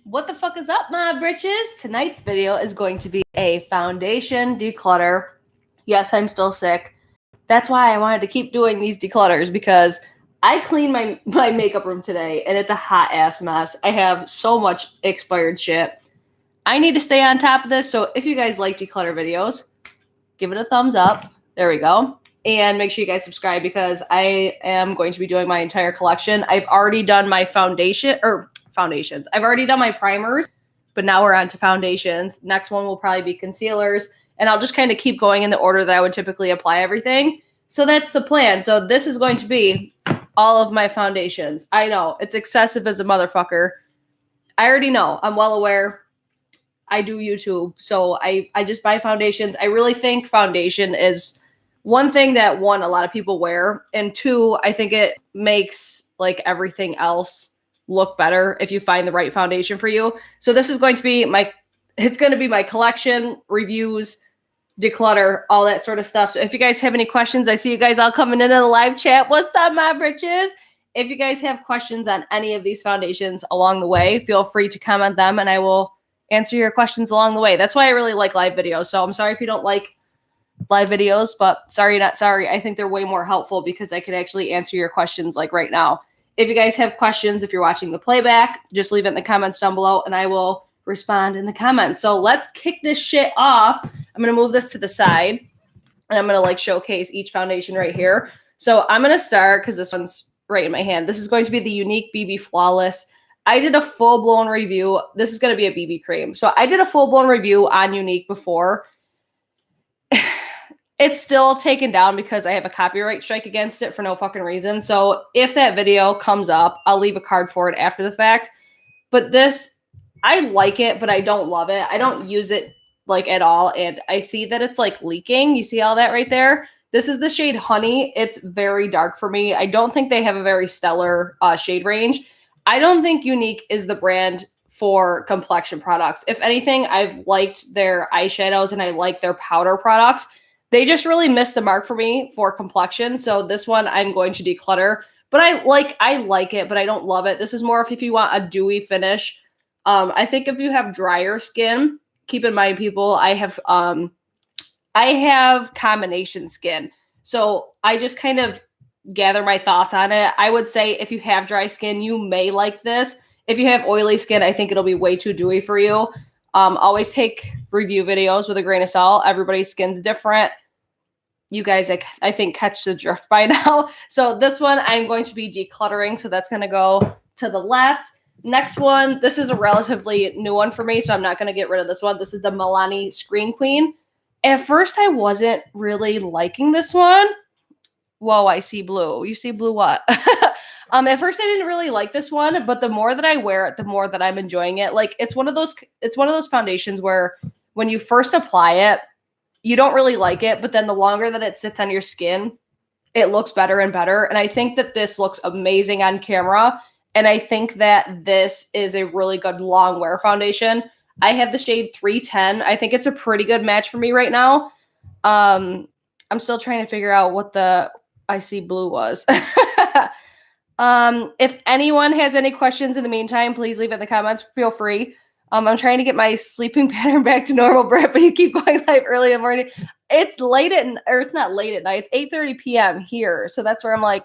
What the fuck is up, my britches? Tonight's video is going to be a foundation declutter. Yes, I'm still sick. That's why I wanted to keep doing these declutters, because I cleaned my makeup room today and it's a hot ass mess. I have so much expired shit. I need to stay on top of this, so if you guys like declutter videos, give it a thumbs up. There we go. And make sure you guys subscribe, because I am going to be doing my entire collection. I've already done my foundations. I've already done my primers, but now we're on to foundations. Next one will probably be concealers, and I'll just kind of keep going in the order that I would typically apply everything. So that's the plan. So this is going to be all of my foundations. I know, it's excessive as a motherfucker. I already know. I'm well aware. I do YouTube, so I just buy foundations. I really think foundation is one thing that, one, a lot of people wear, and two, I think it makes like everything else look better if you find the right foundation for you. So this is going to be my collection, reviews, declutter, all that sort of stuff. So if you guys have any questions, I see you guys all coming into the live chat. What's up, my britches? If you guys have questions on any of these foundations along the way, feel free to comment them and I will answer your questions along the way. That's why I really like live videos. So I'm sorry if you don't like live videos, but sorry, not sorry. I think they're way more helpful because I can actually answer your questions like right now. If you guys have questions, if you're watching the playback, just leave it in the comments down below and I will respond in the comments. So let's kick this shit off. I'm going to move this to the side and I'm going to like showcase each foundation right here. So I'm going to start, because this one's right in my hand. This is going to be the Unique BB Flawless. I did a full-blown review. This is going to be a BB cream. So I did a full-blown review on Unique before. It's still taken down because I have a copyright strike against it for no fucking reason. So if that video comes up, I'll leave a card for it after the fact. But this, I like it, but I don't love it. I don't use it like at all. And I see that it's like leaking. You see all that right there? This is the shade Honey. It's very dark for me. I don't think they have a very stellar shade range. I don't think Unique is the brand for complexion products. If anything, I've liked their eyeshadows and I like their powder products. They just really missed the mark for me for complexion. So this one I'm going to declutter. But I like it, but I don't love it. This is more of if you want a dewy finish. I think if you have drier skin, keep in mind, people, I have combination skin. So I just kind of gather my thoughts on it. I would say if you have dry skin, you may like this. If you have oily skin, I think it'll be way too dewy for you. Always take review videos with a grain of salt. Everybody's skin's different. You guys, I think, catch the drift by now. So this one I'm going to be decluttering. So that's going to go to the left. Next one, this is a relatively new one for me, so I'm not going to get rid of this one. This is the Milani Screen Queen. At first, I wasn't really liking this one. Whoa, I see blue. You see blue what? At first, I didn't really like this one, but the more that I wear it, the more that I'm enjoying it. Like, it's one of those foundations where when you first apply it, you don't really like it, but then the longer that it sits on your skin, it looks better and better. And I think that this looks amazing on camera. And I think that this is a really good long wear foundation. I have the shade 310. I think it's a pretty good match for me right now. I'm still trying to figure out what the I see blue was. If anyone has any questions in the meantime, please leave it in the comments. Feel free. I'm trying to get my sleeping pattern back to normal, Britt, but you keep going live early in the morning. It's it's not late at night. It's 8:30 p.m. here. So that's where I'm like,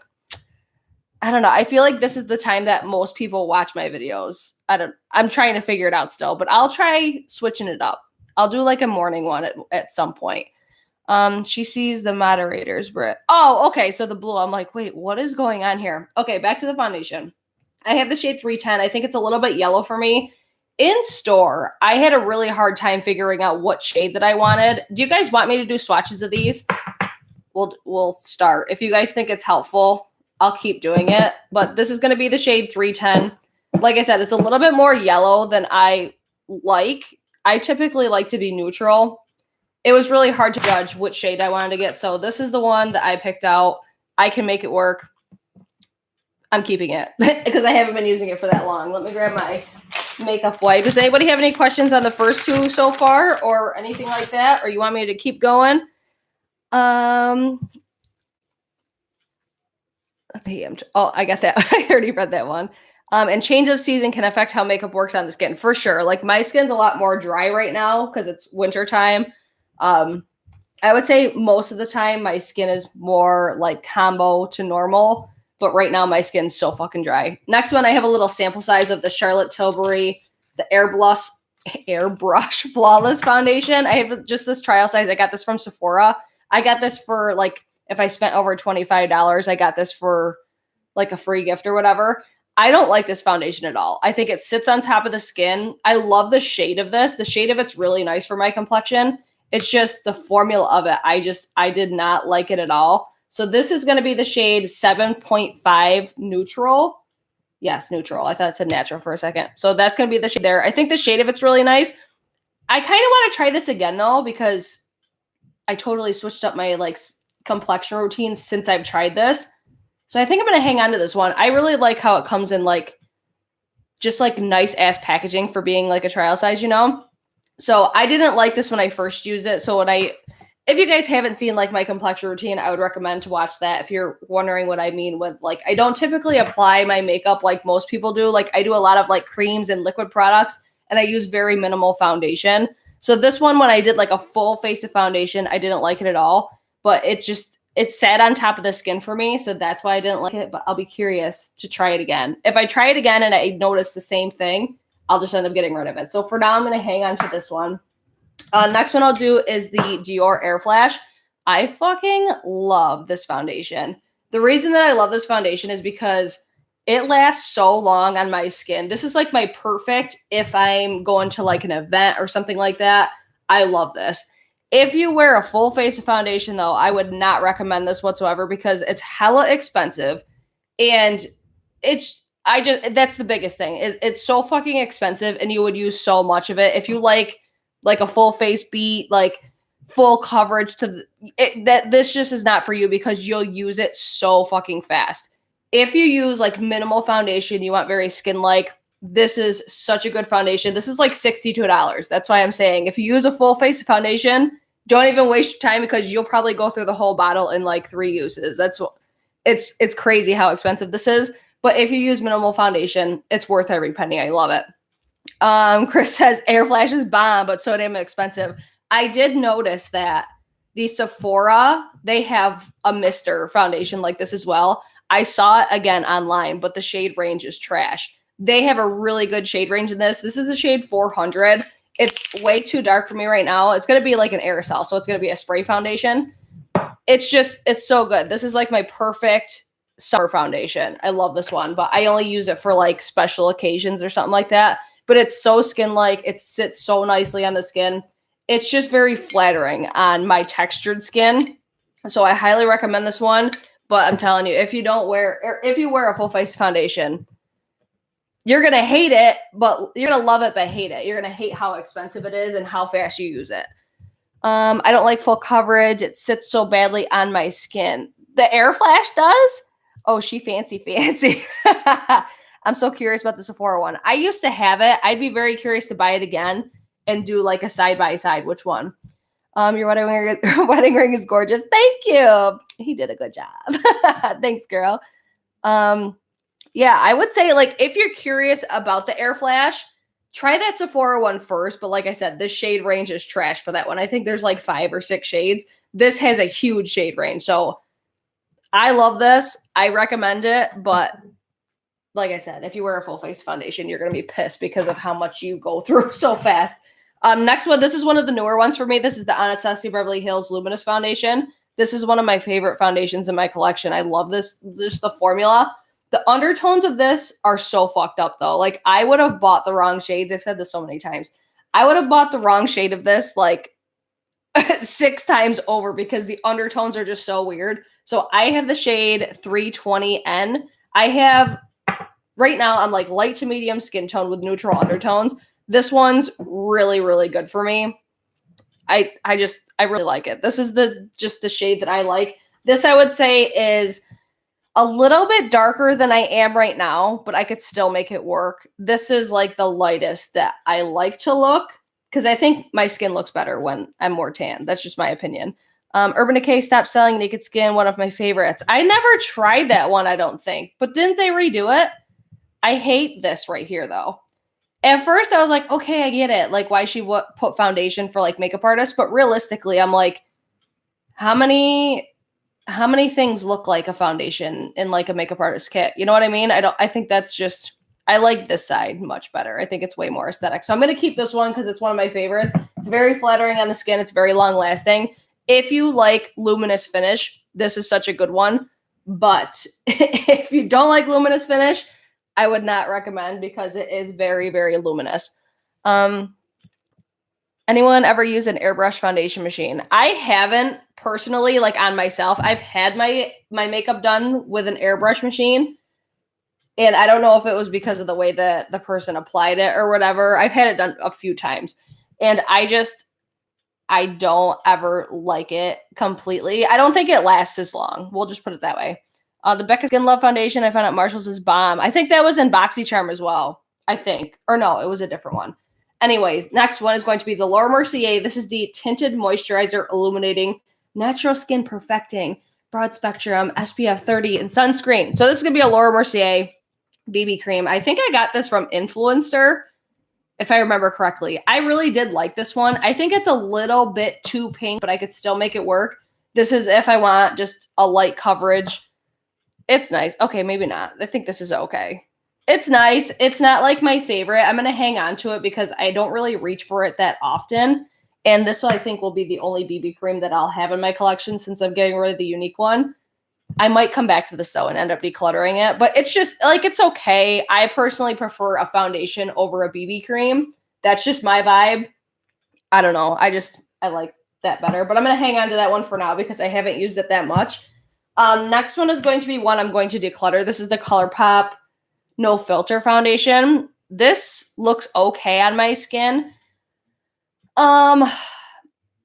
I don't know. I feel like this is the time that most people watch my videos. I'm trying to figure it out still, but I'll try switching it up. I'll do like a morning one at some point. She sees the moderators, Britt. Oh, okay. So the blue, I'm like, wait, what is going on here? Okay, back to the foundation. I have the shade 310. I think it's a little bit yellow for me. In store, I had a really hard time figuring out what shade that I wanted. Do you guys want me to do swatches of these? We'll start. If you guys think it's helpful, I'll keep doing it. But this is going to be the shade 310. Like I said, it's a little bit more yellow than I like. I typically like to be neutral. It was really hard to judge which shade I wanted to get. So this is the one that I picked out. I can make it work. I'm keeping it because I haven't been using it for that long. Let me grab my makeup wipe. Does anybody have any questions on the first two so far or anything like that? Or you want me to keep going? Oh, I got that. I already read that one. And change of season can affect how makeup works on the skin, for sure. Like my skin's a lot more dry right now because it's winter time. I would say most of the time my skin is more like combo to normal, but right now my skin's so fucking dry. Next one, I have a little sample size of the Charlotte Tilbury, the Airbrush Flawless Foundation. I have just this trial size. I got this from Sephora. I got this for like, if I spent over $25, I got this for like a free gift or whatever. I don't like this foundation at all. I think it sits on top of the skin. I love the shade of this. The shade of it's really nice for my complexion. It's just the formula of it. I did not like it at all. So this is going to be the shade 7.5 Neutral. Yes, Neutral. I thought it said natural for a second. So that's going to be the shade there. I think the shade of it's really nice. I kind of want to try this again though, because I totally switched up my like complexion routine since I've tried this. So I think I'm going to hang on to this one. I really like how it comes in like just like nice ass packaging for being like a trial size, you know? So I didn't like this when I first used it. So if you guys haven't seen like my complexion routine, I would recommend to watch that. If you're wondering what I mean with like, I don't typically apply my makeup like most people do. Like I do a lot of like creams and liquid products, and I use very minimal foundation. So this one, when I did like a full face of foundation, I didn't like it at all, but it sat on top of the skin for me. So that's why I didn't like it, but I'll be curious to try it again. If I try it again and I notice the same thing, I'll just end up getting rid of it. So for now, I'm going to hang on to this one. Next one I'll do is the Dior Air Flash. I fucking love this foundation. The reason that I love this foundation is because it lasts so long on my skin. This is like my perfect if I'm going to like an event or something like that. I love this. If you wear a full face of foundation though, I would not recommend this whatsoever because it's hella expensive. And that's the biggest thing is it's so fucking expensive and you would use so much of it. If you like a full face beat, like full coverage this just is not for you because you'll use it so fucking fast. If you use like minimal foundation, you want very skin-like, this is such a good foundation. This is like $62. That's why I'm saying if you use a full face of foundation, don't even waste your time because you'll probably go through the whole bottle in like 3 uses. It's crazy how expensive this is. But if you use minimal foundation, it's worth every penny. I love it. Chris says Air Flash is bomb, but so damn expensive. I did notice that the Sephora, they have a mister foundation like this as well. I saw it again online, but the shade range is trash. They have a really good shade range in this. This is a shade 400. It's way too dark for me right now. It's going to be like an aerosol, so it's going to be a spray foundation. It's so good. This is like my perfect summer foundation. I love this one, but I only use it for like special occasions or something like that. But it's so skin-like. It sits so nicely on the skin. It's just very flattering on my textured skin. So I highly recommend this one. But I'm telling you, if you wear a full face foundation, you're going to hate it, but you're going to love it, but hate it. You're going to hate how expensive it is and how fast you use it. I don't like full coverage. It sits so badly on my skin. The Air Flash does. Oh, she fancy. I'm so curious about the Sephora one. I used to have it. I'd be very curious to buy it again and do like a side-by-side. Which one? Your wedding ring is gorgeous. Thank you. He did a good job. Thanks, girl. Yeah, I would say like if you're curious about the Air Flash, try that Sephora one first. But like I said, this shade range is trash for that one. I think there's like 5 or 6 shades. This has a huge shade range. So I love this. I recommend it. But like I said, if you wear a full face foundation, you're going to be pissed because of how much you go through so fast. Next one, this is one of the newer ones for me. This is the Anastasia Beverly Hills Luminous Foundation. This is one of my favorite foundations in my collection. I love this, just the formula. The undertones of this are so fucked up though. Like I would have bought the wrong shades. I've said this so many times. I would have bought the wrong shade of this like 6 times over because the undertones are just so weird. So I have the shade 320N. Right now I'm like light to medium skin tone with neutral undertones. This one's really, really good for me. I really like it. This is just the shade that I like. This I would say is a little bit darker than I am right now, but I could still make it work. This is like the lightest that I like to look because I think my skin looks better when I'm more tan. That's just my opinion. Urban Decay Stop Selling Naked Skin, one of my favorites. I never tried that one, I don't think. But didn't they redo it? I hate this right here, though. At first, I was like, okay, I get it. Like, why she put foundation for, like, makeup artists. But realistically, I'm like, how many things look like a foundation in, like, a makeup artist kit? You know what I mean? I think that's just, I like this side much better. I think it's way more aesthetic. So I'm going to keep this one because it's one of my favorites. It's very flattering on the skin. It's very long lasting. If you like luminous finish, this is such a good one. But if you don't like luminous finish, I would not recommend because it is very, very luminous. Anyone ever use an airbrush foundation machine? I haven't personally, like on myself. I've had my makeup done with an airbrush machine. And I don't know if it was because of the way that the person applied it or whatever. I've had it done a few times. And I don't ever like it completely. I don't think it lasts as long. We'll just put it that way. The Becca Skin Love Foundation I found at Marshall's is bomb. I think that was in Boxycharm as well. I think. Or no, it was a different one. Anyways, next one is going to be the Laura Mercier. This is the Tinted Moisturizer Illuminating Natural Skin Perfecting Broad Spectrum SPF 30 and Sunscreen. So this is going to be a Laura Mercier BB cream. I think I got this from Influencer, if I remember correctly. I really did like this one. I think it's a little bit too pink, but I could still make it work. This is if I want just a light coverage. It's nice. Okay, maybe not. I think this is okay. It's nice. It's not like my favorite. I'm going to hang on to it because I don't really reach for it that often. And this, I think, will be the only BB cream that I'll have in my collection since I'm getting rid of the Unique one. I might come back to this, though, and end up decluttering it. But it's just, like, it's okay. I personally prefer a foundation over a BB cream. That's just my vibe. I don't know. I like that better. But I'm going to hang on to that one for now because I haven't used it that much. Next one is going to be one I'm going to declutter. This is the ColourPop No Filter Foundation. This looks okay on my skin.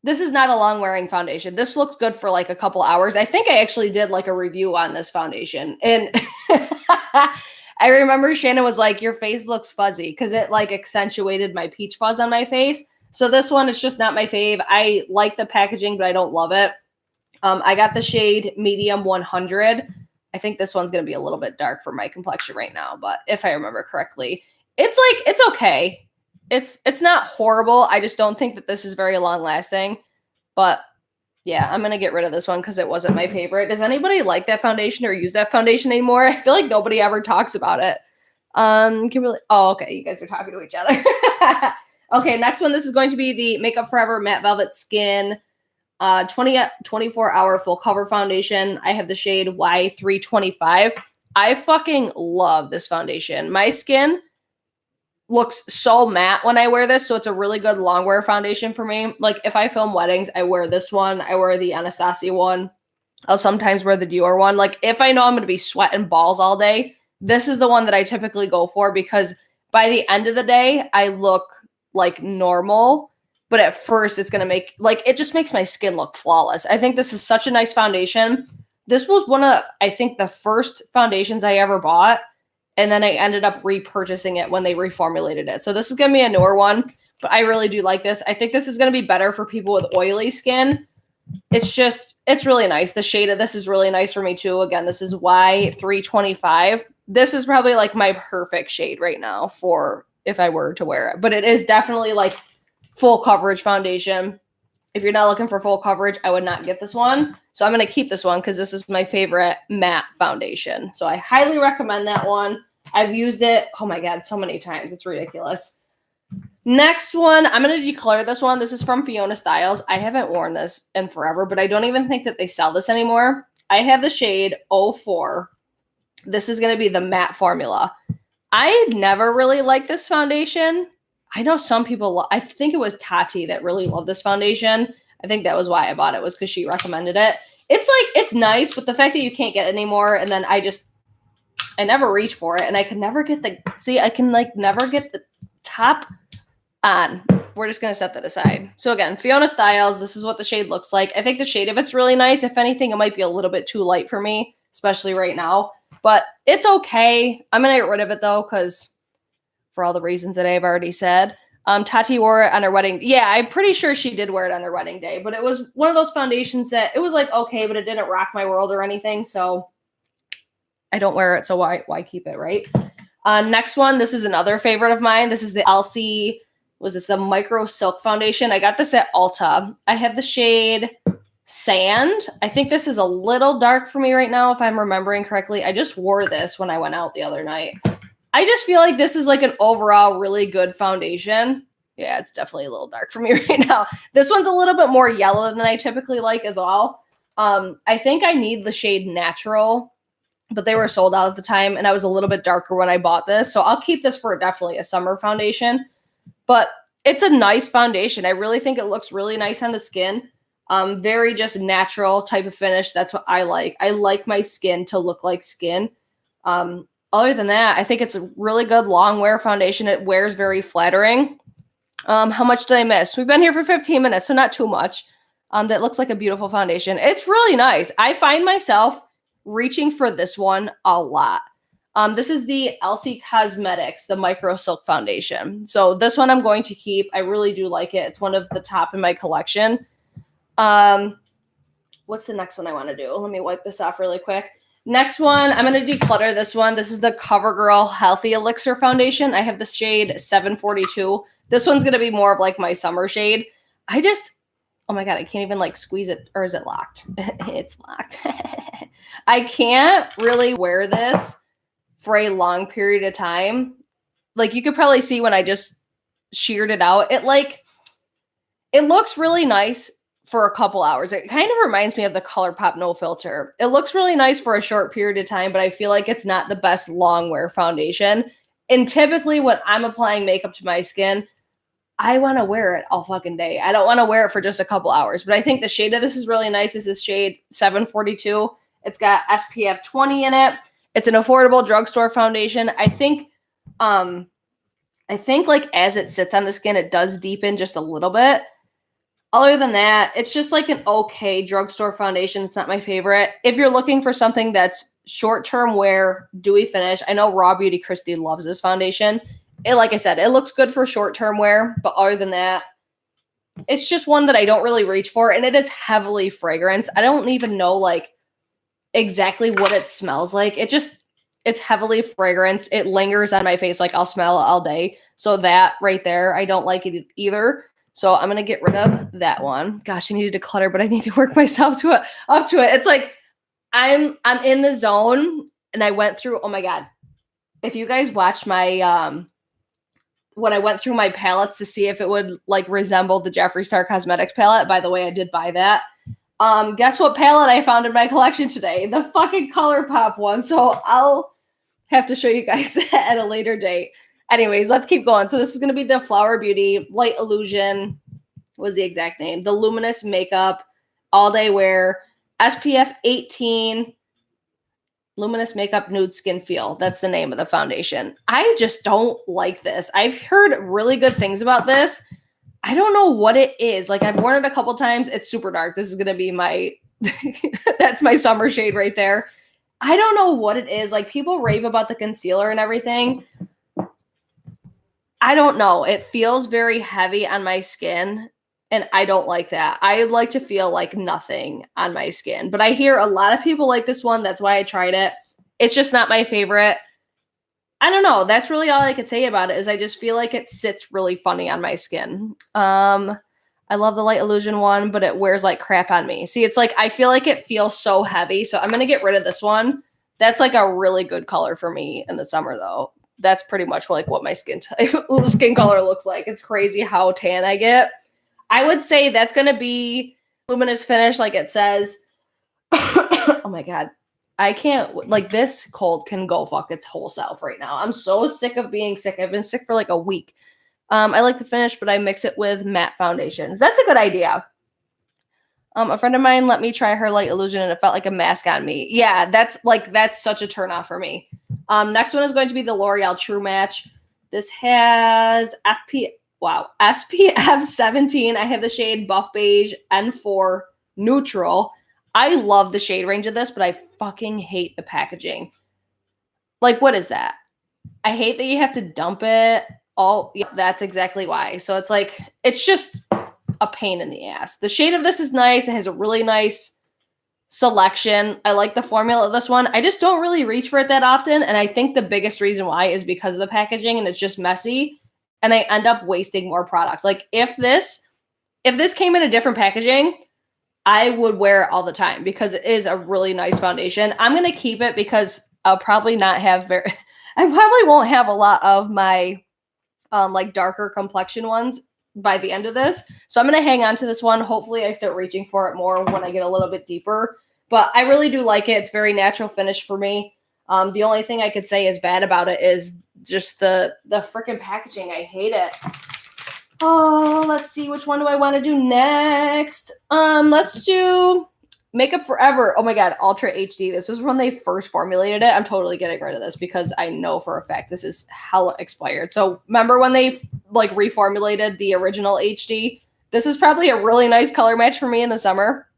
This is not a long-wearing foundation. This looks good for like a couple hours. I think I actually did like a review on this foundation. And I remember Shannon was like, your face looks fuzzy because it like accentuated my peach fuzz on my face. So this one is just not my fave. I like the packaging, but I don't love it. I got the shade Medium 100. I think this one's going to be a little bit dark for my complexion right now, but if I remember correctly, it's okay. It's not horrible. I just don't think that this is very long lasting, but yeah, I'm going to get rid of this one because it wasn't my favorite. Does anybody like that foundation or use that foundation anymore? I feel like nobody ever talks about it. Kimberly, oh, okay. You guys are talking to each other. Okay. Next one. This is going to be the Makeup Forever Matte Velvet Skin 24-hour full cover foundation. I have the shade Y325. I fucking love this foundation. My skin looks so matte when I wear this, so it's a really good long wear foundation for me. Like if I film weddings, I wear this one. I wear the Anastasia one. I'll sometimes wear the Dior one. Like if I know I'm going to be sweating balls all day, this is the one that I typically go for because by the end of the day, I look like normal. But at first, it's going to make, like, it just makes my skin look flawless. I think this is such a nice foundation. This was one of, I think, the first foundations I ever bought. And then I ended up repurchasing it when they reformulated it. So this is going to be a newer one. But I really do like this. I think this is going to be better for people with oily skin. It's really nice. The shade of this is really nice for me, too. Again, this is Y325. This is probably, like, my perfect shade right now for if I were to wear it. But it is definitely, like, full coverage foundation. If you're not looking for full coverage, I would not get this one. So I'm going to keep this one because this is my favorite matte foundation. So I highly recommend that one. I've used it, oh my God, so many times. It's ridiculous. Next one, I'm going to declutter this one. This is from Fiona Styles. I haven't worn this in forever, but I don't even think that they sell this anymore. I have the shade 04. This is going to be the matte formula. I never really liked this foundation. I know some people, I think it was Tarte that really loved this foundation. I think that was why I bought it, was because she recommended it. It's nice, but the fact that you can't get it anymore, and then I never reach for it, and I can never get never get the top on. We're just going to set that aside. So again, Fiona Styles, this is what the shade looks like. I think the shade of it's really nice. If anything, it might be a little bit too light for me, especially right now, but it's okay. I'm going to get rid of it though, because for all the reasons that I've already said. Tati wore it on her wedding. Yeah, I'm pretty sure she did wear it on her wedding day, but it was one of those foundations that it was like, okay, but it didn't rock my world or anything. So I don't wear it. So why keep it, right? Next one, this is another favorite of mine. This is the Elsie, the Micro Silk Foundation. I got this at Ulta. I have the shade Sand. I think this is a little dark for me right now, if I'm remembering correctly. I just wore this when I went out the other night. I just feel like this is like an overall really good foundation. Yeah, it's definitely a little dark for me right now. This one's a little bit more yellow than I typically like as well. I think I need the shade Natural, but they were sold out at the time, and I was a little bit darker when I bought this. So I'll keep this for definitely a summer foundation. But it's a nice foundation. I really think it looks really nice on the skin. Very just natural type of finish. That's what I like. I like my skin to look like skin. Other than that, I think it's a really good long wear foundation. It wears very flattering. How much did I miss? We've been here for 15 minutes, so not too much. That looks like a beautiful foundation. It's really nice. I find myself reaching for this one a lot. This is the Elsie Cosmetics, the Micro Silk Foundation. So this one I'm going to keep. I really do like it. It's one of the top in my collection. What's the next one I want to do? Let me wipe this off really quick. Next one, I'm going to declutter this one. This is the CoverGirl Healthy Elixir Foundation. I have the shade 742. This one's going to be more of like my summer shade. Oh my God, I can't even like squeeze it. Or is it locked? It's locked. I can't really wear this for a long period of time. Like you could probably see when I just sheared it out. It looks really nice for a couple hours. It kind of reminds me of the ColourPop No Filter. It looks really nice for a short period of time, but I feel like it's not the best long wear foundation. And typically when I'm applying makeup to my skin, I want to wear it all fucking day. I don't want to wear it for just a couple hours, but I think the shade of this is really nice. This is shade 742. It's got SPF 20 in it. It's an affordable drugstore foundation. I think like as it sits on the skin, it does deepen just a little bit. Other than that, it's just like an okay drugstore foundation. It's not my favorite. If you're looking for something that's short-term wear, dewy finish, I know Raw Beauty Christy loves this foundation. Like I said, it looks good for short-term wear, but other than that, it's just one that I don't really reach for, and it is heavily fragranced. I don't even know like exactly what it smells like. It's heavily fragranced. It lingers on my face. Like I'll smell it all day. So that right there, I don't like it either. So I'm going to get rid of that one. Gosh, I need to declutter, but I need to work myself up to it. It's like I'm in the zone, and I went through, oh my God. If you guys watched my when I went through my palettes to see if it would like resemble the Jeffree Star Cosmetics palette. By the way, I did buy that. Guess what palette I found in my collection today? The fucking ColourPop one. So I'll have to show you guys that at a later date. Anyways, let's keep going. So this is going to be the Flower Beauty Light Illusion. Was the exact name. The Luminous Makeup All Day Wear SPF 18 Luminous Makeup Nude Skin Feel. That's the name of the foundation. I just don't like this. I've heard really good things about this. I don't know what it is. Like I've worn it a couple times. It's super dark. This is going to be my, that's my summer shade right there. I don't know what it is. Like people rave about the concealer and everything. I don't know. It feels very heavy on my skin, and I don't like that. I like to feel like nothing on my skin, but I hear a lot of people like this one. That's why I tried it. It's just not my favorite. I don't know. That's really all I could say about it is I just feel like it sits really funny on my skin. I love the Light Illusion one, but it wears like crap on me. See, it's like I feel like it feels so heavy, so I'm going to get rid of this one. That's like a really good color for me in the summer, though. That's pretty much like what my skin color looks like. It's crazy how tan I get. I would say that's going to be luminous finish like it says. Oh my God. I can't, like this cold can go fuck its whole self right now. I'm so sick of being sick. I've been sick for like a week. I like the finish, but I mix it with matte foundations. That's a good idea. A friend of mine let me try her Light Illusion and it felt like a mask on me. Yeah, that's such a turnoff for me. Next one is going to be the L'Oreal True Match. This has SPF 17. I have the shade Buff Beige N4 Neutral. I love the shade range of this, but I fucking hate the packaging. Like, what is that? I hate that you have to dump it. Yeah, that's exactly why. So it's like, it's just a pain in the ass. The shade of this is nice. It has a really nice selection. I like the formula of this one. I just don't really reach for it that often. And I think the biggest reason why is because of the packaging and it's just messy. And I end up wasting more product. Like if this came in a different packaging, I would wear it all the time because it is a really nice foundation. I'm going to keep it because I'll probably not have I probably won't have a lot of my like darker complexion ones by the end of this. So I'm going to hang on to this one. Hopefully I start reaching for it more when I get a little bit deeper. But I really do like it. It's very natural finish for me. The only thing I could say is bad about it is just the freaking packaging. I hate it. Oh, let's see. Which one do I want to do next? Let's do Makeup Forever. Oh my God, Ultra HD. This is when they first formulated it. I'm totally getting rid of this because I know for a fact this is hella expired. So remember when they like reformulated the original HD? This is probably a really nice color match for me in the summer,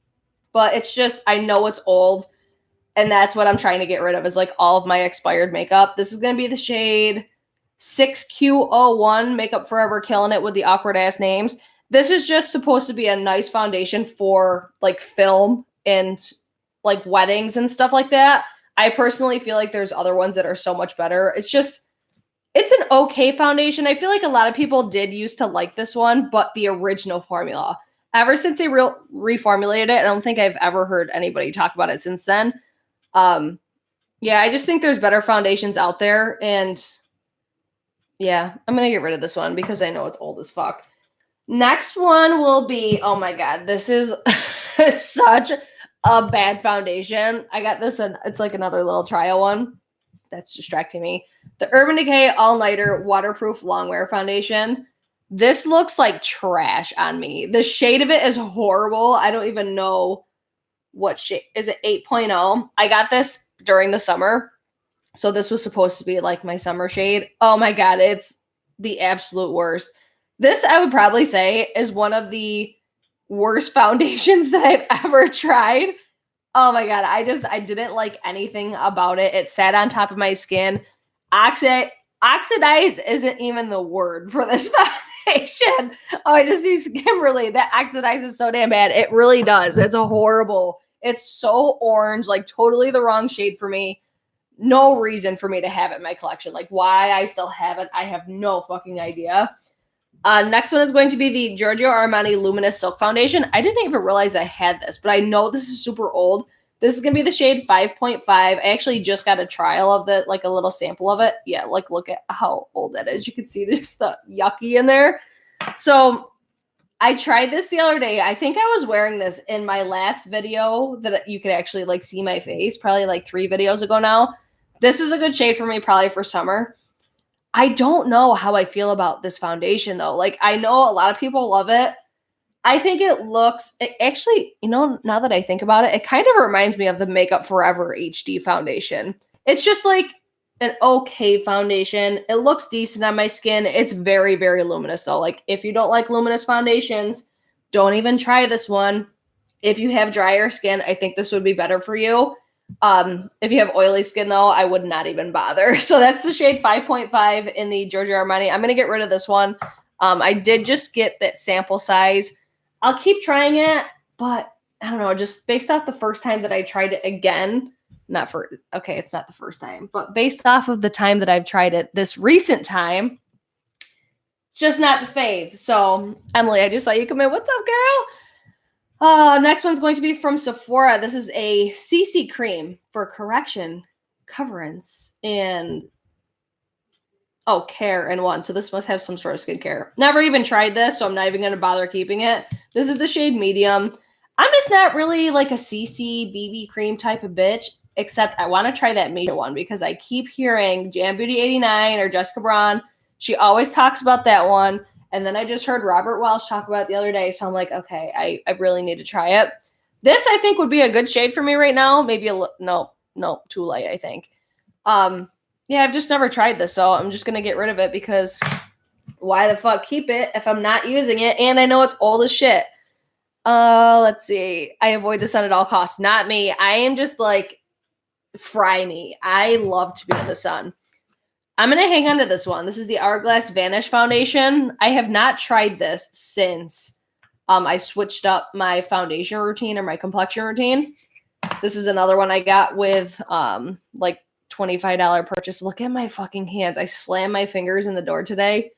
but it's just, I know it's old. And that's what I'm trying to get rid of is like all of my expired makeup. This is going to be the shade 6Q01, Makeup Forever, killing it with the awkward ass names. This is just supposed to be a nice foundation for like film and like weddings and stuff like that. I personally feel like there's other ones that are so much better. It's an okay foundation. I feel like a lot of people did used to like this one, but the original formula, ever since they reformulated it, I don't think I've ever heard anybody talk about it since then. Yeah, I just think there's better foundations out there. And yeah, I'm going to get rid of this one because I know it's old as fuck. Next one will be, oh my God, this is such a bad foundation. I got this, and it's like another little trial one that's distracting me. The Urban Decay All Nighter Waterproof Longwear Foundation. This looks like trash on me. The shade of it is horrible. I don't even know what shade. Is it 8.0? I got this during the summer. So this was supposed to be like my summer shade. Oh my God, it's the absolute worst. This, I would probably say, is one of the worst foundations that I've ever tried. Oh my God, I didn't like anything about it. It sat on top of my skin. Oxidize isn't even the word for this foundation. Oh, I just see Kimberly. That oxidizes so damn bad. It really does. It's a horrible. It's so orange, like totally the wrong shade for me. No reason for me to have it in my collection. Like why I still have it, I have no fucking idea. Next one is going to be the Giorgio Armani Luminous Silk Foundation. I didn't even realize I had this, but I know this is super old. This is going to be the shade 5.5. I actually just got a trial of it, like a little sample of it. Yeah, like look at how old that is. You can see there's the yucky in there. So I tried this the other day. I think I was wearing this in my last video that you could actually like see my face, probably like 3 videos ago now. This is a good shade for me, probably for summer. I don't know how I feel about this foundation though. Like I know a lot of people love it. I think it actually, you know, now that I think about it, it kind of reminds me of the Makeup Forever HD foundation. It's just like an okay foundation. It looks decent on my skin. It's very, very luminous though. Like if you don't like luminous foundations, don't even try this one. If you have drier skin, I think this would be better for you. If you have oily skin though, I would not even bother. So that's the shade 5.5 in the Giorgio Armani. I'm going to get rid of this one. I did just get that sample size. I'll keep trying it, but I don't know, just based off the first time that I tried it again, it's not the first time, but based off of the time that I've tried it this recent time, it's just not the fave. So Emily, I just saw you come in. What's up, girl? Next one's going to be from Sephora. This is a CC cream for correction, coverance, and care in one. So this must have some sort of skincare. Never even tried this, so I'm not even going to bother keeping it. This is the shade medium. I'm just not really like a CC BB cream type of bitch, except I want to try that major one because I keep hearing Jam Beauty 89 or Jessica Braun. She always talks about that one. And then I just heard Robert Welsh talk about it the other day. So I'm like, okay, I really need to try it. This, I think, would be a good shade for me right now. Maybe no, too light, I think. Yeah, I've just never tried this. So I'm just going to get rid of it because why the fuck keep it if I'm not using it? And I know it's old as shit. Let's see. I avoid the sun at all costs. Not me. I am just like, fry me. I love to be in the sun. I'm going to hang on to this one. This is the Hourglass Vanish Foundation. I have not tried this since I switched up my foundation routine or my complexion routine. This is another one I got with like $25 purchase. Look at my fucking hands. I slammed my fingers in the door today.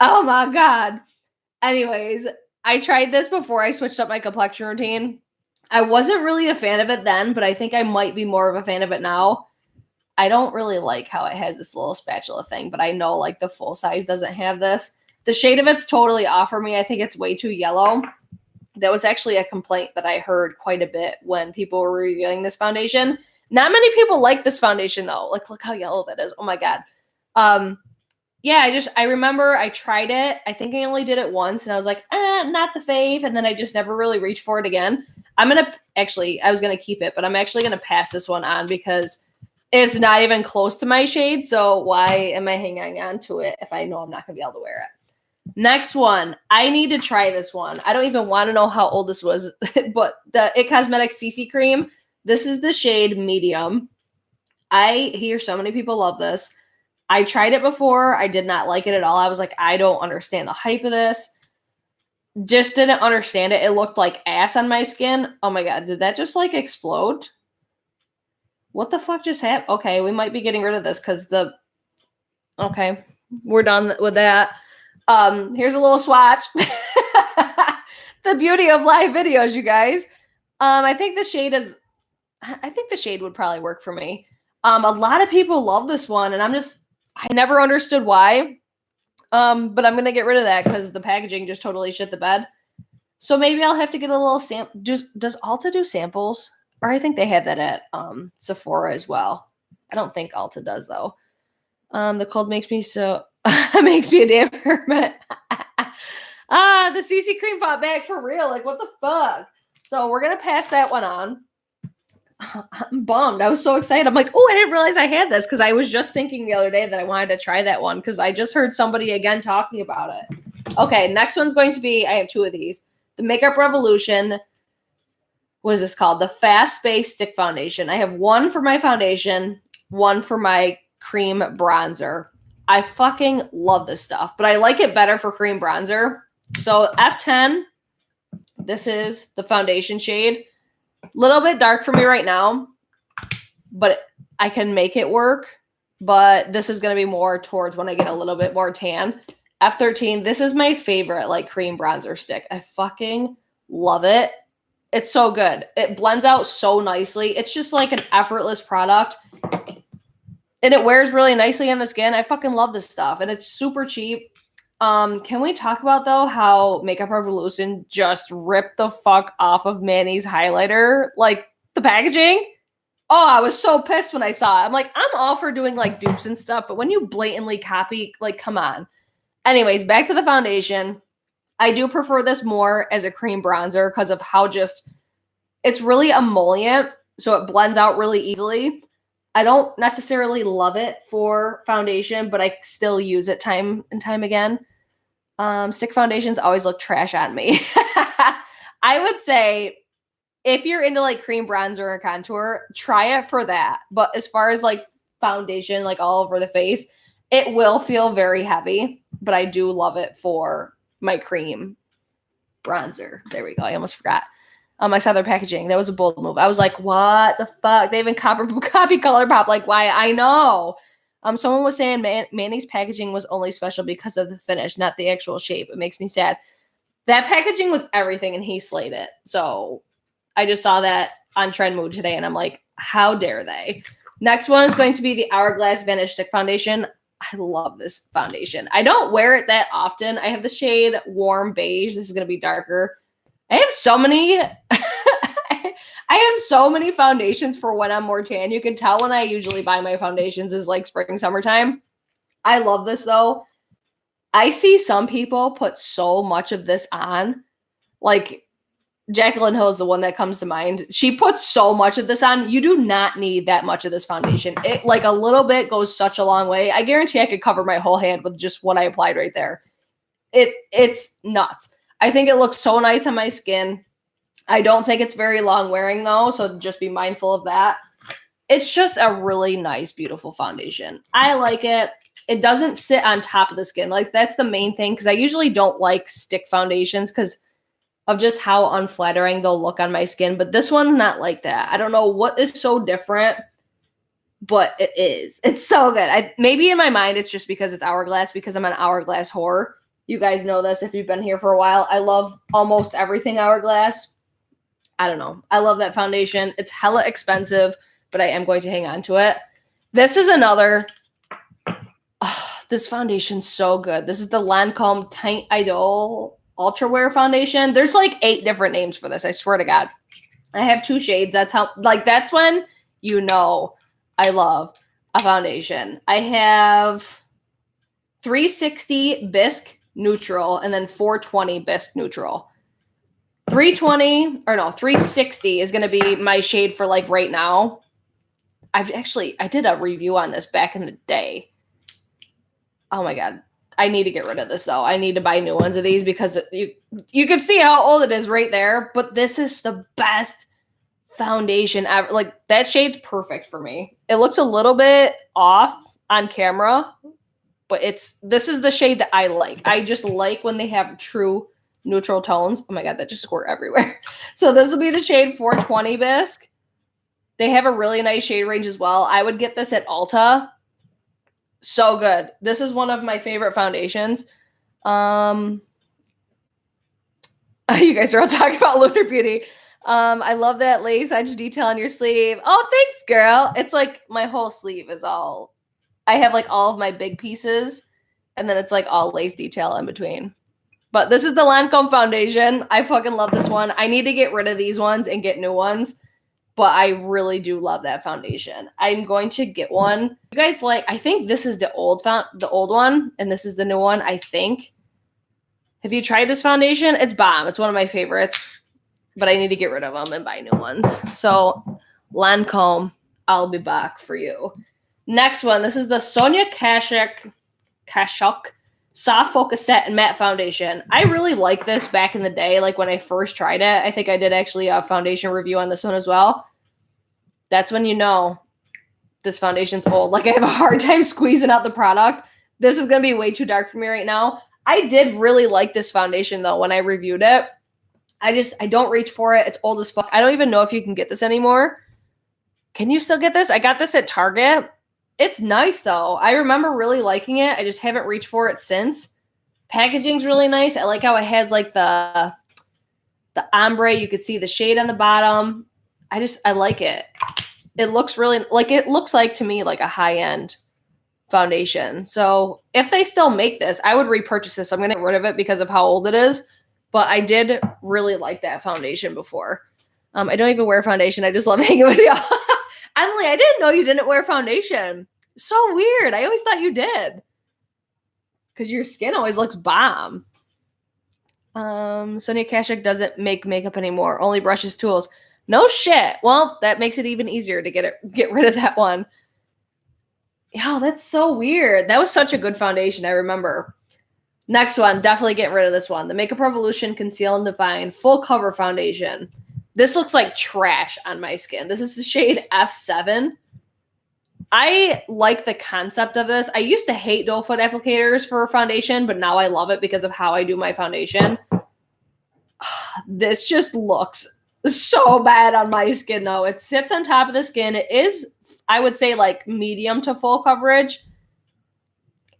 Oh my God. Anyways, I tried this before I switched up my complexion routine. I wasn't really a fan of it then, but I think I might be more of a fan of it now. I don't really like how it has this little spatula thing, but I know like the full size doesn't have this. The shade of it's totally off for me. I think it's way too yellow. That was actually a complaint that I heard quite a bit when people were reviewing this foundation. Not many people like this foundation though. Like, look how yellow that is. Oh my God. Yeah, I remember I tried it. I think I only did it once and I was like, not the fave. And then I just never really reached for it again. I was going to keep it, but I'm actually going to pass this one on because it's not even close to my shade. So why am I hanging on to it if I know I'm not going to be able to wear it? Next one. I need to try this one. I don't even want to know how old this was, but the It Cosmetics CC Cream. This is the shade Medium. I hear so many people love this. I tried it before. I did not like it at all. I was like, I don't understand the hype of this. Just didn't understand it. It looked like ass on my skin. Oh my God. Did that just like explode? What the fuck just happened? Okay, we might be getting rid of this because okay, we're done with that. Here's a little swatch. The beauty of live videos, you guys. I think the shade would probably work for me. A lot of people love this one, and I never understood why. But I'm gonna get rid of that because the packaging just totally shit the bed. So maybe I'll have to get a little sample. Does Ulta do samples? Or I think they have that at Sephora as well. I don't think Ulta does though. The cold makes me makes me a damn hermit. The CC cream fought back for real. Like what the fuck? So we're gonna pass that one on. I'm bummed. I was so excited. I'm like, oh, I didn't realize I had this because I was just thinking the other day that I wanted to try that one because I just heard somebody again talking about it. Okay, next one's going to be, I have two of these. The Makeup Revolution. What is this called? The Fast Base Stick Foundation. I have one for my foundation, one for my cream bronzer. I fucking love this stuff, but I like it better for cream bronzer. So F10, this is the foundation shade. Little bit dark for me right now, but I can make it work. But this is going to be more towards when I get a little bit more tan. F13, this is my favorite like cream bronzer stick. I fucking love it. It's so good. It blends out so nicely. It's just like an effortless product. And it wears really nicely on the skin. I fucking love this stuff. And it's super cheap. Can we talk about, though, how Makeup Revolution just ripped the fuck off of Manny's highlighter? Like, the packaging? Oh, I was so pissed when I saw it. I'm like, I'm all for doing, like, dupes and stuff. But when you blatantly copy, like, come on. Anyways, back to the foundation. I do prefer this more as a cream bronzer because of how it's really emollient, so it blends out really easily. I don't necessarily love it for foundation, but I still use it time and time again. Stick foundations always look trash on me. I would say if you're into like cream bronzer or contour, try it for that. But as far as like foundation, like all over the face, it will feel very heavy, but I do love it for my cream bronzer. There we go. I almost forgot. I saw their packaging. That was a bold move. I was like, what the fuck? They even copy ColourPop. Like, why? I know. Someone was saying Manny's packaging was only special because of the finish, not the actual shape. It makes me sad. That packaging was everything, and he slayed it. So I just saw that on Trend Mood today, and I'm like, how dare they? Next one is going to be the Hourglass Vanish Stick Foundation. I love this foundation. I don't wear it that often. I have the shade Warm Beige. This is going to be darker. I have so many I have so many foundations for when I'm more tan. You can tell when I usually buy my foundations is like spring, summertime. I love this though. I see some people put so much of this on. Like Jaclyn Hill is the one that comes to mind. She puts so much of this on. You do not need that much of this foundation. It like a little bit goes such a long way. I guarantee I could cover my whole hand with just what I applied right there. It's nuts. I think it looks so nice on my skin. I don't think it's very long wearing though, so just be mindful of that. It's just a really nice, beautiful foundation. I like it. It doesn't sit on top of the skin. Like that's the main thing because I usually don't like stick foundations because of just how unflattering they'll look on my skin. But this one's not like that. I don't know what is so different, but it is. It's so good. Maybe in my mind, it's just because it's Hourglass, because I'm an Hourglass whore. You guys know this if you've been here for a while. I love almost everything Hourglass. I don't know. I love that foundation. It's hella expensive, but I am going to hang on to it. This is another... this foundation's so good. This is the Lancome Teint Idol Ultra Wear Foundation. There's like 8 different names for this. I swear to God. I have 2 shades. That's how, like, that's when you know I love a foundation. I have 360 Bisque Neutral and then 420 Bisque Neutral. 360 is going to be my shade for like right now. I did a review on this back in the day. Oh my God. I need to get rid of this though. I need to buy new ones of these because you can see how old it is right there. But this is the best foundation ever. Like, that shade's perfect for me. It looks a little bit off on camera, but this is the shade that I like. I just like when they have true neutral tones. Oh my God, that just squirt everywhere. So this will be the shade 420 Bisque. They have a really nice shade range as well. I would get this at Ulta. So good. This is one of my favorite foundations. You guys are all talking about Lunar Beauty. I love that lace edge detail on your sleeve. Oh, thanks, girl. It's like my whole sleeve is all... I have like all of my big pieces, and then it's like all lace detail in between. But this is the Lancome foundation. I fucking love this one. I need to get rid of these ones and get new ones. But I really do love that foundation. I'm going to get one. You guys like, I think this is the old one, and this is the new one, I think. Have you tried this foundation? It's bomb. It's one of my favorites. But I need to get rid of them and buy new ones. So, Lancome, I'll be back for you. Next one. This is the Sonia Kashuk Soft Focus Set and Matte Foundation. I really like this back in the day, like when I first tried it. I think I did actually a foundation review on this one as well. That's when you know this foundation's old. Like, I have a hard time squeezing out the product. This is going to be way too dark for me right now. I did really like this foundation, though, when I reviewed it. I don't reach for it. It's old as fuck. I don't even know if you can get this anymore. Can you still get this? I got this at Target. It's nice, though. I remember really liking it. I just haven't reached for it since. Packaging's really nice. I like how it has, like, the ombre. You could see the shade on the bottom. I like it. It looks really, like, it looks like, to me, like a high-end foundation. So if they still make this, I would repurchase this. I'm going to get rid of it because of how old it is. But I did really like that foundation before. I don't even wear foundation. I just love hanging with y'all. Emily, I didn't know you didn't wear foundation. So weird. I always thought you did. Because your skin always looks bomb. Sonia Kashuk doesn't make makeup anymore. Only brushes, tools. No shit. Well, that makes it even easier to get rid of that one. Yeah, that's so weird. That was such a good foundation. I remember. Next one. Definitely get rid of this one. The Makeup Revolution Conceal and Define Full Cover Foundation. This looks like trash on my skin. This is the shade F7. I like the concept of this. I used to hate doe foot applicators for foundation, but now I love it because of how I do my foundation. This just looks so bad on my skin, though. It sits on top of the skin. It is, I would say, like medium to full coverage.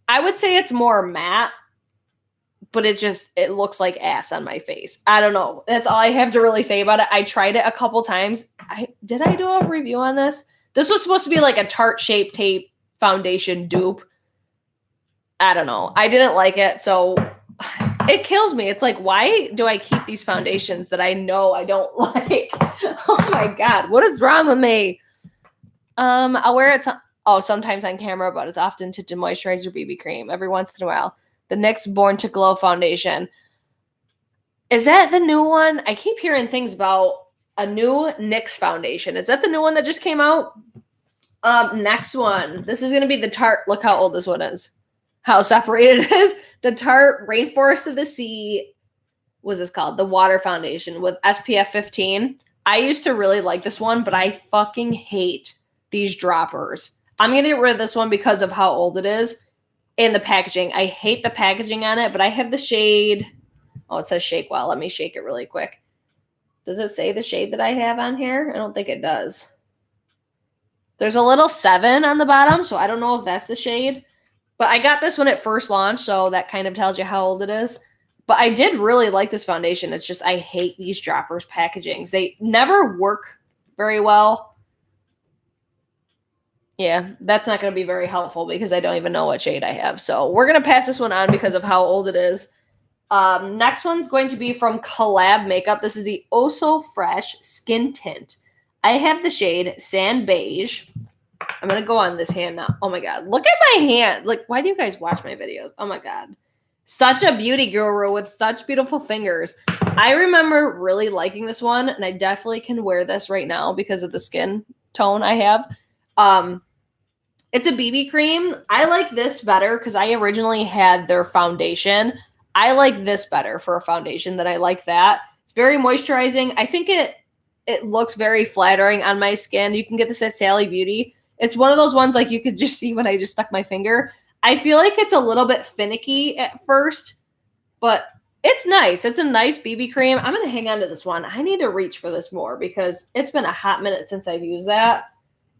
I would say it's more matte, but it looks like ass on my face. I don't know. That's all I have to really say about it. I tried it a couple times. Did I do a review on this? This was supposed to be like a Tarte Shape Tape foundation dupe. I don't know. I didn't like it, so it kills me. It's like, why do I keep these foundations that I know I don't like? Oh my God. What is wrong with me? I'll wear it sometimes on camera, but it's often to moisturize your BB cream every once in a while. The NYX Born to Glow foundation. Is that the new one? I keep hearing things about a new NYX foundation. Is that the new one that just came out? Next one. This is going to be the Tarte. Look how old this one is. How separated it is. The Tarte Rainforest of the Sea. What's this called? The Water Foundation with SPF 15. I used to really like this one, but I fucking hate these droppers. I'm going to get rid of this one because of how old it is. And the packaging. I hate the packaging on it, but I have the shade. Oh, it says shake well. Let me shake it really quick. Does it say the shade that I have on here? I don't think it does. There's a little 7 on the bottom, so I don't know if that's the shade. But I got this when it first launched, so that kind of tells you how old it is. But I did really like this foundation. It's just I hate these droppers packagings. They never work very well. Yeah, that's not going to be very helpful because I don't even know what shade I have. So we're going to pass this one on because of how old it is. Next one's going to be from Collab Makeup. This is the Oh So Fresh Skin Tint. I have the shade Sand Beige. I'm going to go on this hand now. Oh my God. Look at my hand. Like, why do you guys watch my videos? Oh my God. Such a beauty guru with such beautiful fingers. I remember really liking this one, and I definitely can wear this right now because of the skin tone I have. It's a BB cream. I like this better because I originally had their foundation. I like this better for a foundation than I like that. It's very moisturizing. I think it looks very flattering on my skin. You can get this at Sally Beauty. It's one of those ones like you could just see when I just stuck my finger. I feel like it's a little bit finicky at first, but it's nice. It's a nice BB cream. I'm going to hang on to this one. I need to reach for this more because it's been a hot minute since I've used that.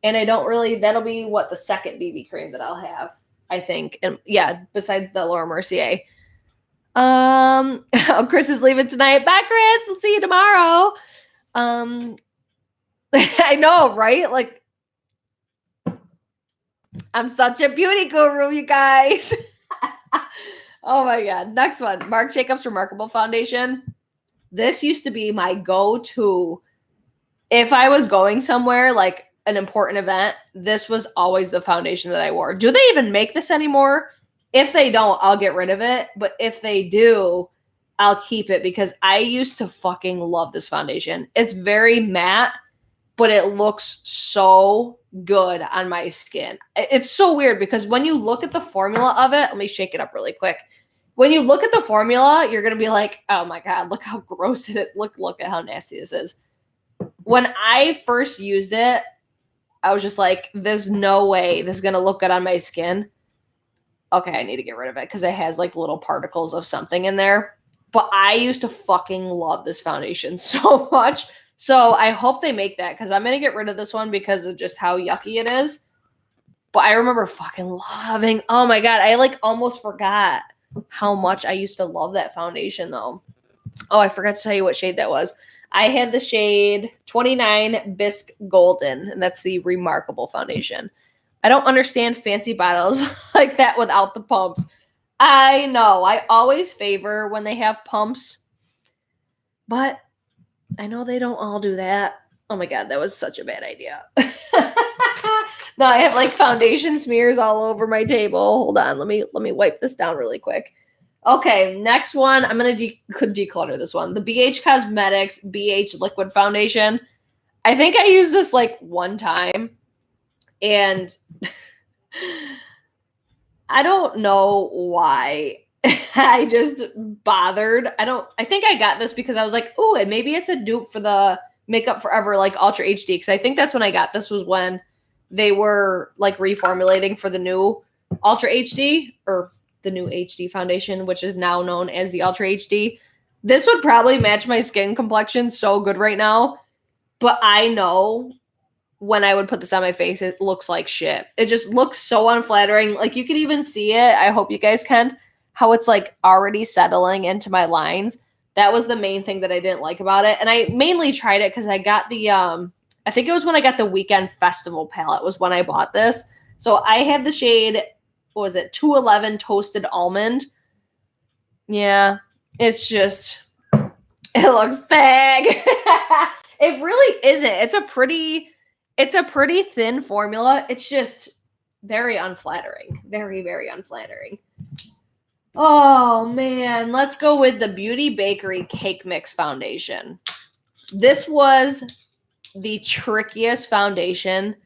And I don't really, that'll be what the second BB cream that I'll have, I think. And yeah, besides the Laura Mercier. Oh, Chris is leaving tonight. Bye, Chris. We'll see you tomorrow. I know, right? Like, I'm such a beauty guru, you guys. Oh my God. Next one, Marc Jacobs Remarkable Foundation. This used to be my go-to. If I was going somewhere, like an important event, this was always the foundation that I wore. Do they even make this anymore? If they don't, I'll get rid of it. But if they do, I'll keep it because I used to fucking love this foundation. It's very matte, but it looks so good on my skin. It's so weird because when you look at the formula of it, let me shake it up really quick. When you look at the formula, you're going to be like, oh my God, look how gross it is. Look at how nasty this is. When I first used it, I was just like, there's no way this is going to look good on my skin. Okay, I need to get rid of it because it has like little particles of something in there. But I used to fucking love this foundation so much. So I hope they make that because I'm going to get rid of this one because of just how yucky it is. But I remember fucking loving, oh my God, I like almost forgot how much I used to love that foundation though. Oh, I forgot to tell you what shade that was. I had the shade 29 Bisque Golden, and that's the Remarkable foundation. I don't understand fancy bottles like that without the pumps. I know. I always favor when they have pumps, but I know they don't all do that. Oh my God, that was such a bad idea. Now I have like foundation smears all over my table. Hold on, let me wipe this down really quick. Okay, next one. I'm going to declutter this one. The BH Cosmetics BH Liquid Foundation. I think I used this like one time. And I don't know why I just bothered. I think I got this because I was like, oh, and maybe it's a dupe for the Makeup Forever like Ultra HD. Because I think that's when I got this was when they were like reformulating for the new Ultra HD or the new HD foundation, which is now known as the Ultra HD. This would probably match my skin complexion so good right now. But I know when I would put this on my face, it looks like shit. It just looks so unflattering. Like you can even see it. I hope you guys can. How it's like already settling into my lines. That was the main thing that I didn't like about it. And I mainly tried it because I got the, I think it was when I got the Weekend Festival palette was when I bought this. So I had the shade, what was it, 211 Toasted Almond. Yeah, it's just, it looks bag. It really isn't. It's a pretty thin formula. It's just very unflattering. Very, very unflattering. Oh, man. Let's go with the Beauty Bakery Cake Mix Foundation. This was the trickiest foundation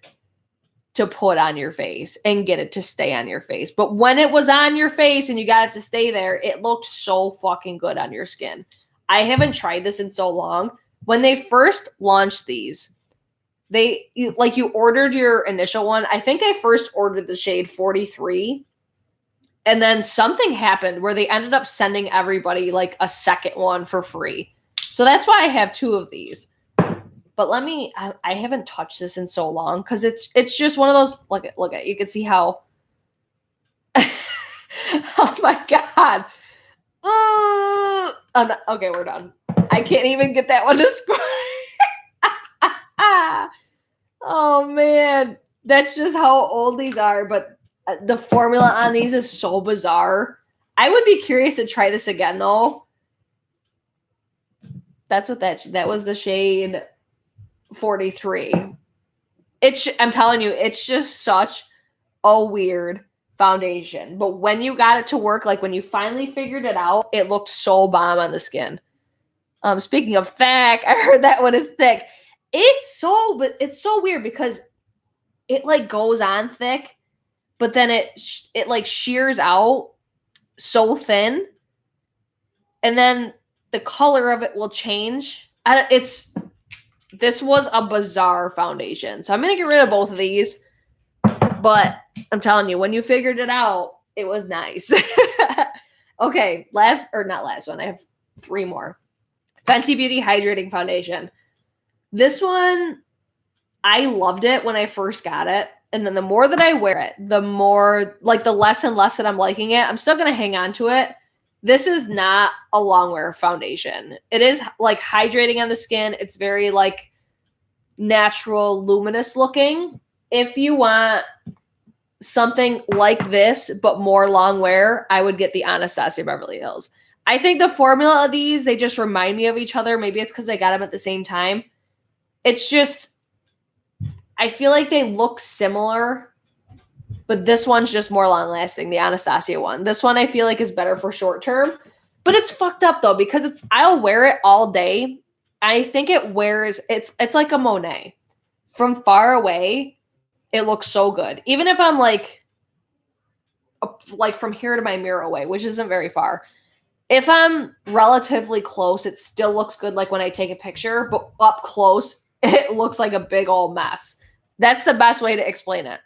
to put on your face and get it to stay on your face. But when it was on your face and you got it to stay there, it looked so fucking good on your skin. I haven't tried this in so long. When they first launched these, you ordered your initial one. I think I first ordered the shade 43. And then something happened where they ended up sending everybody like a second one for free. So that's why I have 2 of these. But I haven't touched this in so long because it's just one of those, look at, you can see how, oh my God. Okay, we're done. I can't even get that one to score. Oh man, that's just how old these are. But the formula on these is so bizarre. I would be curious to try this again though. That's what that was, the shade 43. I'm telling you, it's just such a weird foundation. But when you got it to work, like when you finally figured it out, it looked so bomb on the skin. Speaking of thick, I heard that one is thick. It's so weird because it like goes on thick, but then it like shears out so thin, and then the color of it will change. This was a bizarre foundation. So I'm going to get rid of both of these. But I'm telling you, when you figured it out, it was nice. Okay, not last one. I have 3 more. Fenty Beauty Hydrating Foundation. This one, I loved it when I first got it. And then the more that I wear it, the more, like the less and less that I'm liking it. I'm still going to hang on to it. This is not a long wear foundation. It is like hydrating on the skin. It's very like natural, luminous looking. If you want something like this, but more long wear, I would get the Anastasia Beverly Hills. I think the formula of these, they just remind me of each other. Maybe it's because I got them at the same time. It's just, I feel like they look similar, but this one's just more long lasting, the Anastasia one. This one I feel like is better for short term, but it's fucked up though, because I'll wear it all day. I think it wears, it's like a Monet. From far away, it looks so good. Even if I'm like from here to my mirror away, which isn't very far. If I'm relatively close, it still looks good like when I take a picture, but up close, it looks like a big old mess. That's the best way to explain it.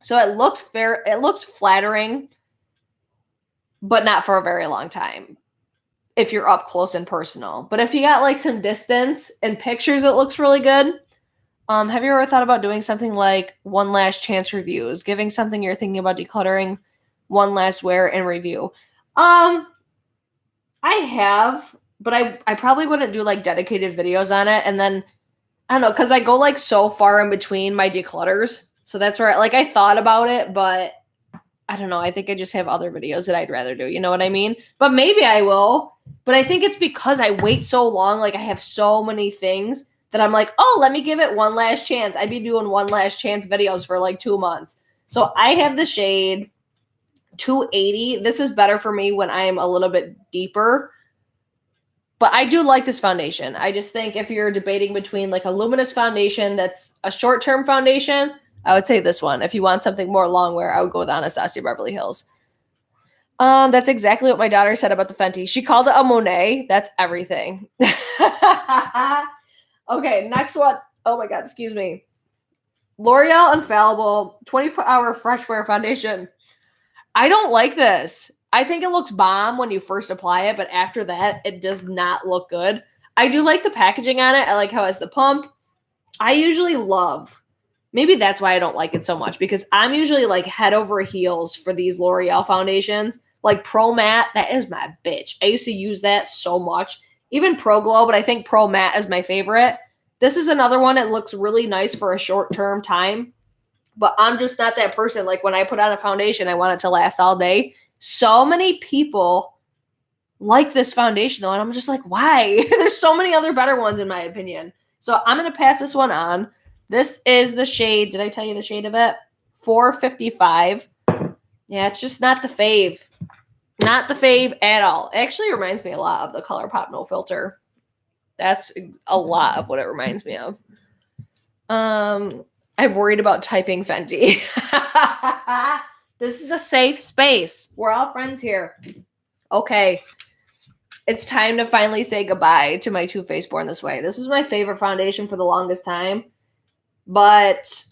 So it looks fair, it looks flattering, but not for a very long time if you're up close and personal. But if you got like some distance and pictures, it looks really good. Have you ever thought about doing something like one last chance reviews, giving something you're thinking about decluttering one last wear and review? I have, but I probably wouldn't do like dedicated videos on it. And then I don't know, because I go like so far in between my declutters. So that's where I thought about it, but I don't know. I think I just have other videos that I'd rather do. You know what I mean? But maybe I will. But I think it's because I wait so long. Like I have so many things that I'm like, oh, let me give it one last chance. I'd be doing one last chance videos for like 2 months. So I have the shade 280. This is better for me when I'm a little bit deeper. But I do like this foundation. I just think if you're debating between like a luminous foundation that's a short-term foundation, I would say this one. If you want something more long wear, I would go with Anastasia Beverly Hills. That's exactly what my daughter said about the Fenty. She called it a Monet. That's everything. Okay, next one. Oh my God, excuse me. L'Oreal Infallible 24-Hour Fresh Wear Foundation. I don't like this. I think it looks bomb when you first apply it, but after that, it does not look good. I do like the packaging on it. I like how it has the pump. I usually love, maybe that's why I don't like it so much, because I'm usually like head over heels for these L'Oreal foundations. Like Pro Matte, that is my bitch. I used to use that so much. Even Pro Glow, but I think Pro Matte is my favorite. This is another one that looks really nice for a short-term time, but I'm just not that person. Like when I put on a foundation, I want it to last all day. So many people like this foundation though, and I'm just like, why? There's so many other better ones in my opinion. So I'm going to pass this one on. This is the shade. Did I tell you the shade of it? 455. Yeah, it's just not the fave. Not the fave at all. It actually reminds me a lot of the ColourPop No Filter. That's a lot of what it reminds me of. I've worried about typing Fenty. This is a safe space. We're all friends here. Okay. It's time to finally say goodbye to my Too Faced Born This Way. This is my favorite foundation for the longest time. But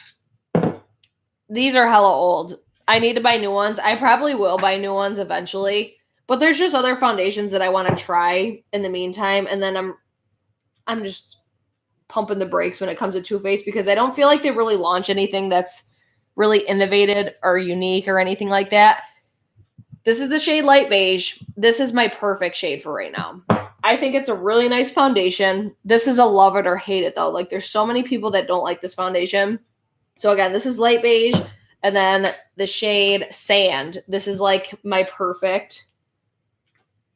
these are hella old. I need to buy new ones. I probably will buy new ones eventually, but there's just other foundations that I want to try in the meantime, and then I'm just pumping the brakes when it comes to Too Faced because I don't feel like they really launch anything that's really innovative or unique or anything like that. This is the shade Light Beige. This is my perfect shade for right now. I think it's a really nice foundation. This is a love it or hate it though. Like there's so many people that don't like this foundation. So again, this is Light Beige. And then the shade Sand. This is like my perfect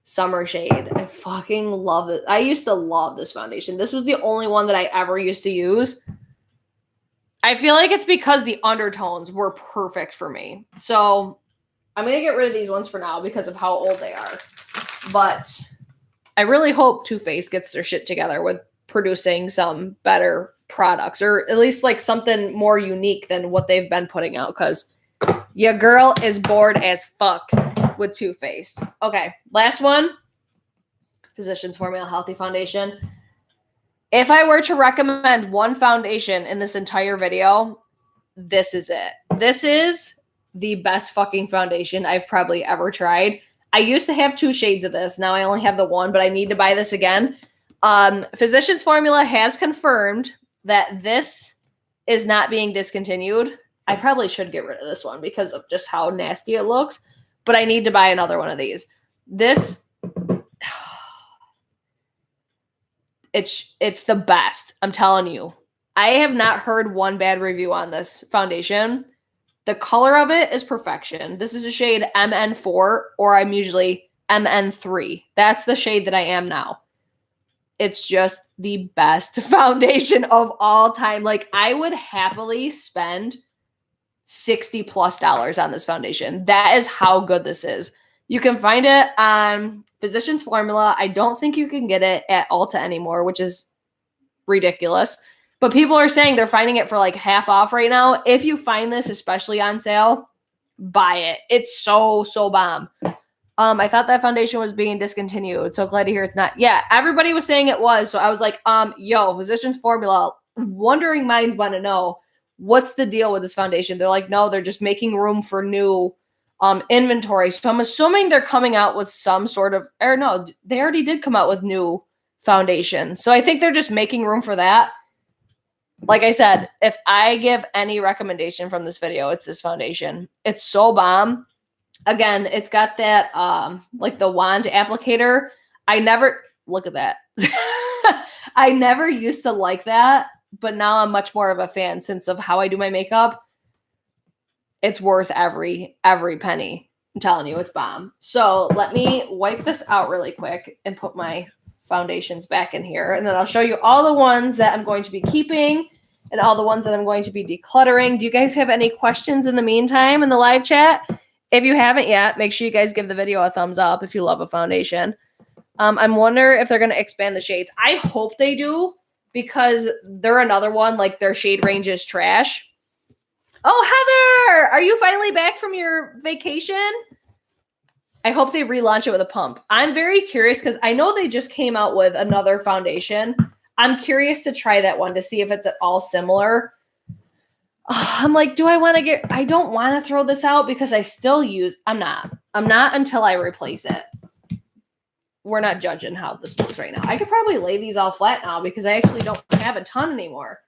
summer shade. I fucking love it. I used to love this foundation. This was the only one that I ever used to use. I feel like it's because the undertones were perfect for me. So I'm going to get rid of these ones for now because of how old they are. But I really hope Too Faced gets their shit together with producing some better products, or at least like something more unique than what they've been putting out, because your girl is bored as fuck with Too Faced. Okay, last one. Physicians Formula Healthy Foundation. If I were to recommend one foundation in this entire video, this is it. This is the best fucking foundation I've probably ever tried. I used to have 2 shades of this. Now I only have the 1, but I need to buy this again. Physicians Formula has confirmed that this is not being discontinued. I probably should get rid of this one because of just how nasty it looks, but I need to buy another one of these. This, it's the best. I'm telling you. I have not heard one bad review on this foundation. The color of it is perfection. This is a shade MN4, or I'm usually MN3. That's the shade that I am now. It's just the best foundation of all time. Like, I would happily spend $60+ on this foundation. That is how good this is. You can find it on Physicians Formula. I don't think you can get it at Ulta anymore, which is ridiculous. But people are saying they're finding it for like half off right now. If you find this, especially on sale, buy it. It's so bomb. I thought that foundation was being discontinued. So glad to hear it's not. Yeah, everybody was saying it was. So I was like, yo, Physicians Formula, wondering minds want to know, what's the deal with this foundation? They're like, no, they're just making room for new inventory. So I'm assuming they're coming out with some sort of, or no, they already did come out with new foundations. So I think they're just making room for that. Like I said, if I give any recommendation from this video, it's this foundation. It's so bomb. Again, it's got that, like the wand applicator. Look at that. I never used to like that, but now I'm much more of a fan since of how I do my makeup. It's worth every penny. I'm telling you, it's bomb. So let me wipe this out really quick and put my foundations back in here. And then I'll show you all the ones that I'm going to be keeping and all the ones that I'm going to be decluttering. Do you guys have any questions in the meantime in the live chat? If you haven't yet, make sure you guys give the video a thumbs up if you love a foundation. I'm wondering if they're going to expand the shades. I hope they do, because they're another one, like their shade range is trash. Oh, Heather, are you finally back from your vacation? I hope they relaunch it with a pump. I'm very curious because I know they just came out with another foundation. I'm curious to try that one to see if it's at all similar. I'm like, I don't want to throw this out because I still use, I'm not until I replace it. We're not judging how this looks right now. I could probably lay these all flat now because I actually don't have a ton anymore.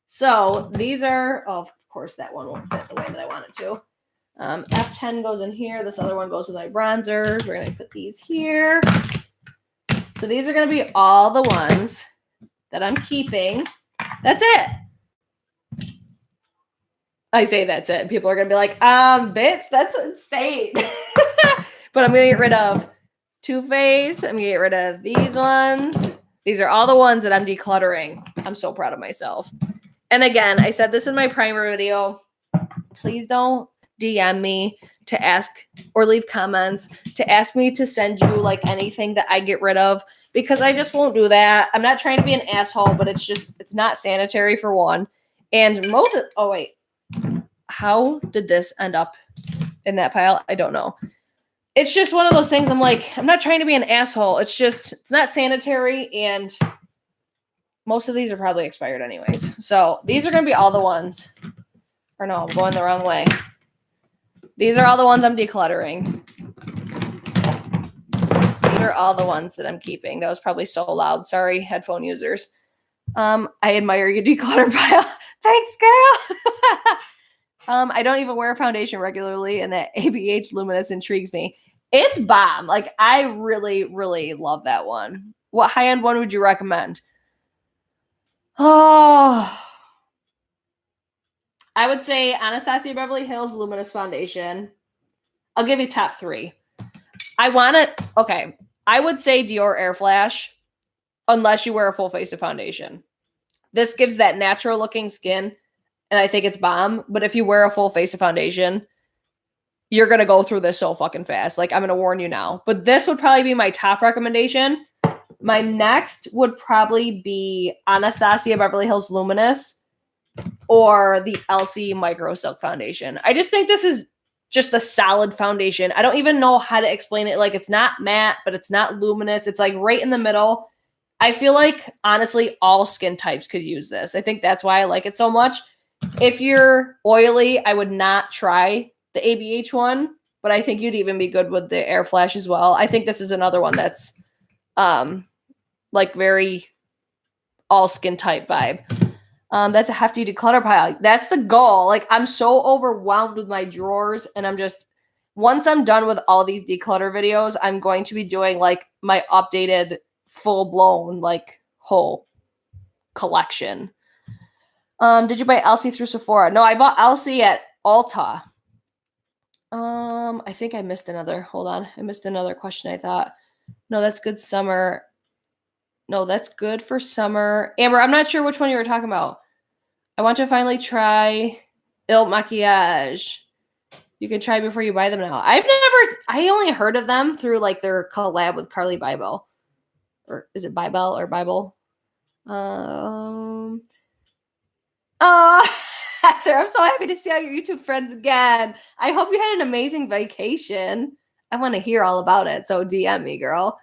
So these are, of course, that one won't fit the way that I want it to. F10 goes in here. This other one goes with my bronzers. We're going to put these here. So these are going to be all the ones that I'm keeping. That's it. I say that's it. People are going to be like, bitch, that's insane. But I'm going to get rid of Too Faced. I'm going to get rid of these ones. These are all the ones that I'm decluttering. I'm so proud of myself. And again, I said this in my primer video. Please don't DM me to ask or leave comments to ask me to send you like anything that I get rid of, because I just won't do that. I'm not trying to be an asshole, but it's not sanitary for one. And oh wait, how did this end up in that pile? I don't know. It's just one of those things. I'm like, I'm not trying to be an asshole. It's not sanitary, and most of these are probably expired anyways. So these are going to be all the ones. Or no, I'm going the wrong way. These are all the ones I'm decluttering. These are all the ones that I'm keeping. That was probably so loud. Sorry, headphone users. I admire your declutter pile. Thanks, girl. I don't even wear foundation regularly, and that ABH Luminous intrigues me. It's bomb. Like, I really, really love that one. What high-end one would you recommend? Oh, I would say Anastasia Beverly Hills Luminous Foundation. I'll give you top 3. I would say Dior Air Flash, unless you wear a full face of foundation. This gives that natural looking skin, and I think it's bomb. But if you wear a full face of foundation, you're going to go through this so fucking fast. Like, I'm going to warn you now. But this would probably be my top recommendation. My next would probably be Anastasia Beverly Hills Luminous or the Elsie Micro Silk Foundation. I just think this is just a solid foundation. I don't even know how to explain it. Like, it's not matte, but it's not luminous. It's like right in the middle. I feel like, honestly, all skin types could use this. I think that's why I like it so much. If you're oily, I would not try the ABH one, but I think you'd even be good with the Air Flash as well. I think this is another one that's like very all skin type vibe. That's a hefty declutter pile. That's the goal. Like, I'm so overwhelmed with my drawers, and once I'm done with all these declutter videos, I'm going to be doing like my updated full blown like whole collection. Did you buy Elsie through Sephora? No, I bought Elsie at Ulta. I think I missed another. Hold on. I missed another question, I thought. No, that's good summer. No, that's good for summer. Amber, I'm not sure which one you were talking about. I want to finally try Il Maquillage. You can try before you buy them now. I only heard of them through like their collab with Carly Bybel. Or is it Bybel or Bible? Heather, I'm so happy to see all your YouTube friends again. I hope you had an amazing vacation. I want to hear all about it, so DM me, girl.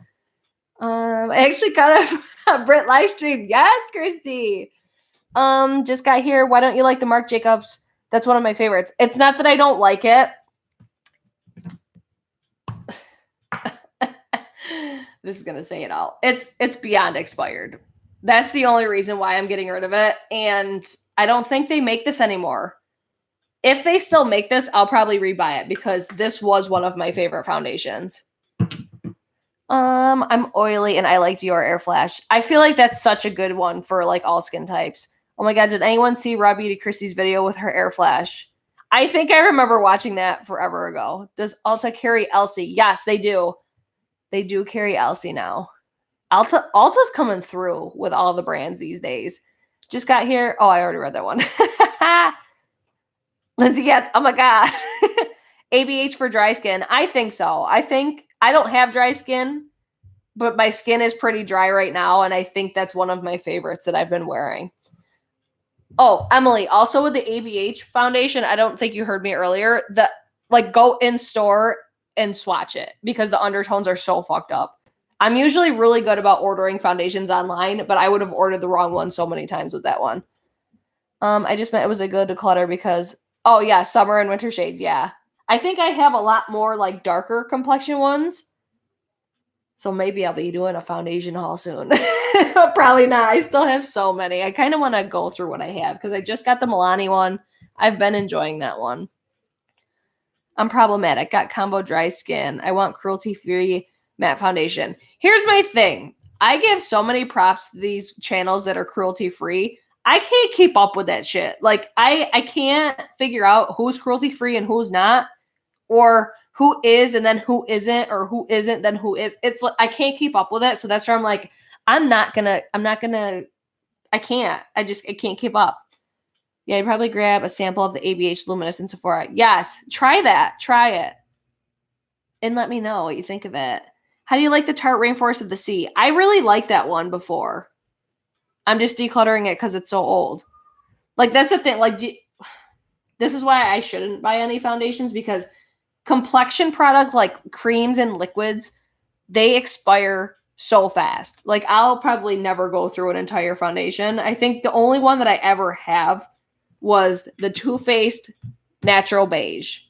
I actually got a BRIT live stream. Yes, Christy. Just got here. Why don't you like the Marc Jacobs? That's one of my favorites. It's not that I don't like it. This is gonna say it all. It's beyond expired. That's the only reason why I'm getting rid of it. And I don't think they make this anymore. If they still make this, I'll probably rebuy it because this was one of my favorite foundations. I'm oily and I like Dior Air Flash. I feel like that's such a good one for like all skin types. Oh my God, did anyone see Raw Beauty Christie's video with her Air Flash? I think I remember watching that forever ago. Does Ulta carry Elsie? Yes, they do. They do carry Elsie now. Ulta's coming through with all the brands these days. Just got here. Oh, I already read that one. Lindsay, yes. Oh my God. ABH for dry skin. I think so. I don't have dry skin, but my skin is pretty dry right now. And I think that's one of my favorites that I've been wearing. Oh, Emily, also with the ABH foundation, I don't think you heard me earlier. Go in store and swatch it because the undertones are so fucked up. I'm usually really good about ordering foundations online, but I would have ordered the wrong one so many times with that one. I just meant it was a good declutter because, oh yeah, summer and winter shades, yeah. I think I have a lot more like darker complexion ones. So maybe I'll be doing a foundation haul soon. Probably not. I still have so many. I kind of want to go through what I have because I just got the Milani one. I've been enjoying that one. I'm problematic. Got combo dry skin. I want cruelty-free matte foundation. Here's my thing. I give so many props to these channels that are cruelty-free. I can't keep up with that shit. Like, I can't figure out who's cruelty-free and who's not, or who is and then who isn't, or who isn't then who is. It's like I can't keep up with it. So that's where I'm like, I can't keep up. Yeah, I'd probably grab a sample of the ABH Luminous in Sephora. Yes, try that. Try it. And let me know what you think of it. How do you like the Tarte Rainforest of the Sea? I really liked that one before. I'm just decluttering it because it's so old. Like, that's the thing. Like, this is why I shouldn't buy any foundations, because complexion products like creams and liquids, they expire so fast. Like, I'll probably never go through an entire foundation. I think the only one that I ever have was the Too Faced Natural Beige.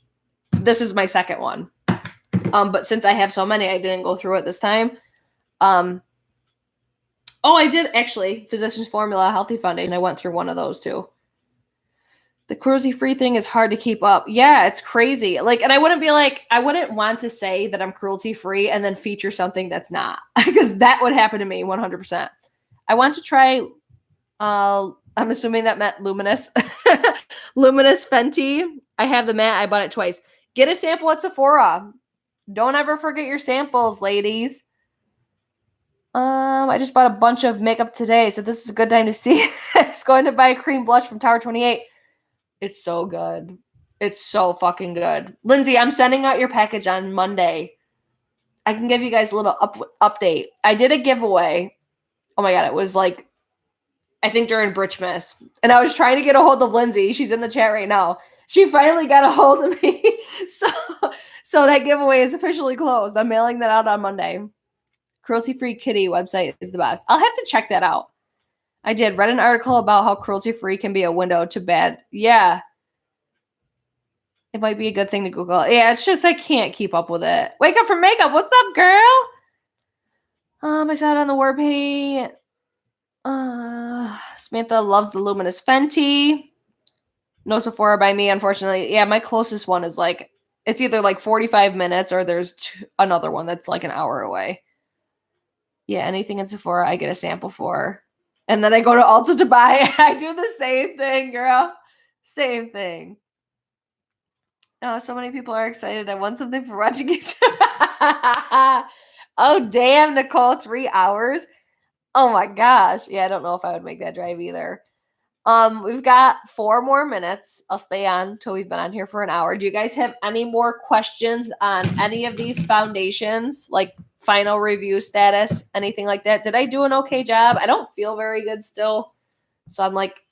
this is my second one. But since I have so many, I didn't go through it this time. Oh, I did actually. Physicians Formula Healthy Foundation. I went through one of those too. The cruelty-free thing is hard to keep up. Yeah, it's crazy. Like, and I wouldn't want to say that I'm cruelty-free and then feature something that's not, because that would happen to me 100%. I want to try, I'm assuming that meant Luminous. Luminous Fenty. I have the matte. I bought it twice. Get a sample at Sephora. Don't ever forget your samples, ladies. I just bought a bunch of makeup today, so this is a good time to see. It's going to buy a cream blush from Tower 28. It's so good. It's so fucking good. Lindsay, I'm sending out your package on Monday. I can give you guys a little update. I did a giveaway. Oh my God, it was like, I think during Britchmas. And I was trying to get a hold of Lindsay. She's in the chat right now. She finally got a hold of me. So that giveaway is officially closed. I'm mailing that out on Monday. Cruelty-free kitty website is the best. I'll have to check that out. I did read an article about how cruelty-free can be a window to bad. Yeah. It might be a good thing to Google. Yeah, it's just I can't keep up with it. Wake up from makeup. What's up, girl? I saw it on the war paint. Samantha loves the Luminous Fenty. No Sephora by me, unfortunately. Yeah, my closest one is like, it's either like 45 minutes or there's another one that's like an hour away. Yeah, anything in Sephora I get a sample for. And then I go to Ulta to buy. I do the same thing, girl. Same thing. Oh, so many people are excited. I want something for watching it. Oh, damn, Nicole, 3 hours. Oh my gosh. Yeah, I don't know if I would make that drive either. We've got 4 more minutes. I'll stay on until we've been on here for an hour. Do you guys have any more questions on any of these foundations? Like final review status, anything like that? Did I do an okay job? I don't feel very good still. So I'm like,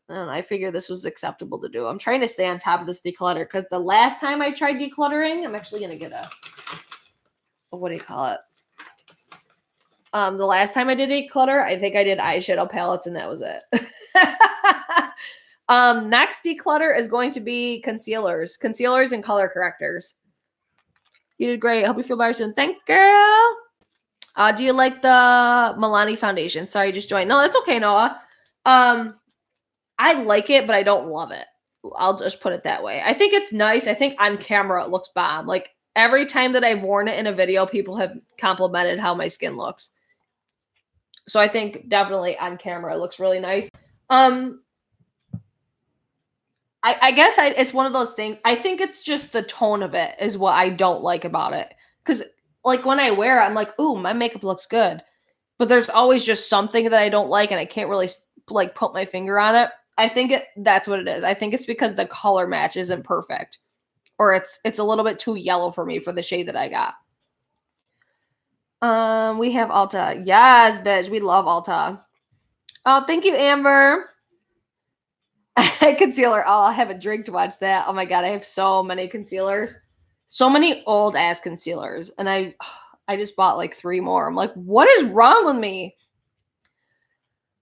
I don't know, I figured this was acceptable to do. I'm trying to stay on top of this declutter because the last time I tried decluttering, I'm actually going to get what do you call it? The last time I did declutter, I think I did eyeshadow palettes and that was it. Next declutter is going to be concealers and color correctors. You did great. I hope you feel better soon. Thanks, girl. Do you like the Milani foundation? Sorry, you just joined. No, that's okay, Noah. I like it, but I don't love it. I'll just put it that way. I think it's nice. I think on camera it looks bomb. Like every time that I've worn it in a video, people have complimented how my skin looks. So I think definitely on camera it looks really nice. I guess it's one of those things. I think it's just the tone of it is what I don't like about it. Because like when I wear it, I'm like, ooh, my makeup looks good. But there's always just something that I don't like and I can't really like put my finger on it. I think that's what it is. I think it's because the color match isn't perfect. Or it's a little bit too yellow for me for the shade that I got. We have Ulta. Yes, bitch. We love Ulta. Oh, thank you, Amber. Concealer. Oh, I'll have a drink to watch that. Oh my God. I have so many concealers. So many old ass concealers. And I just bought like 3 more. I'm like, what is wrong with me?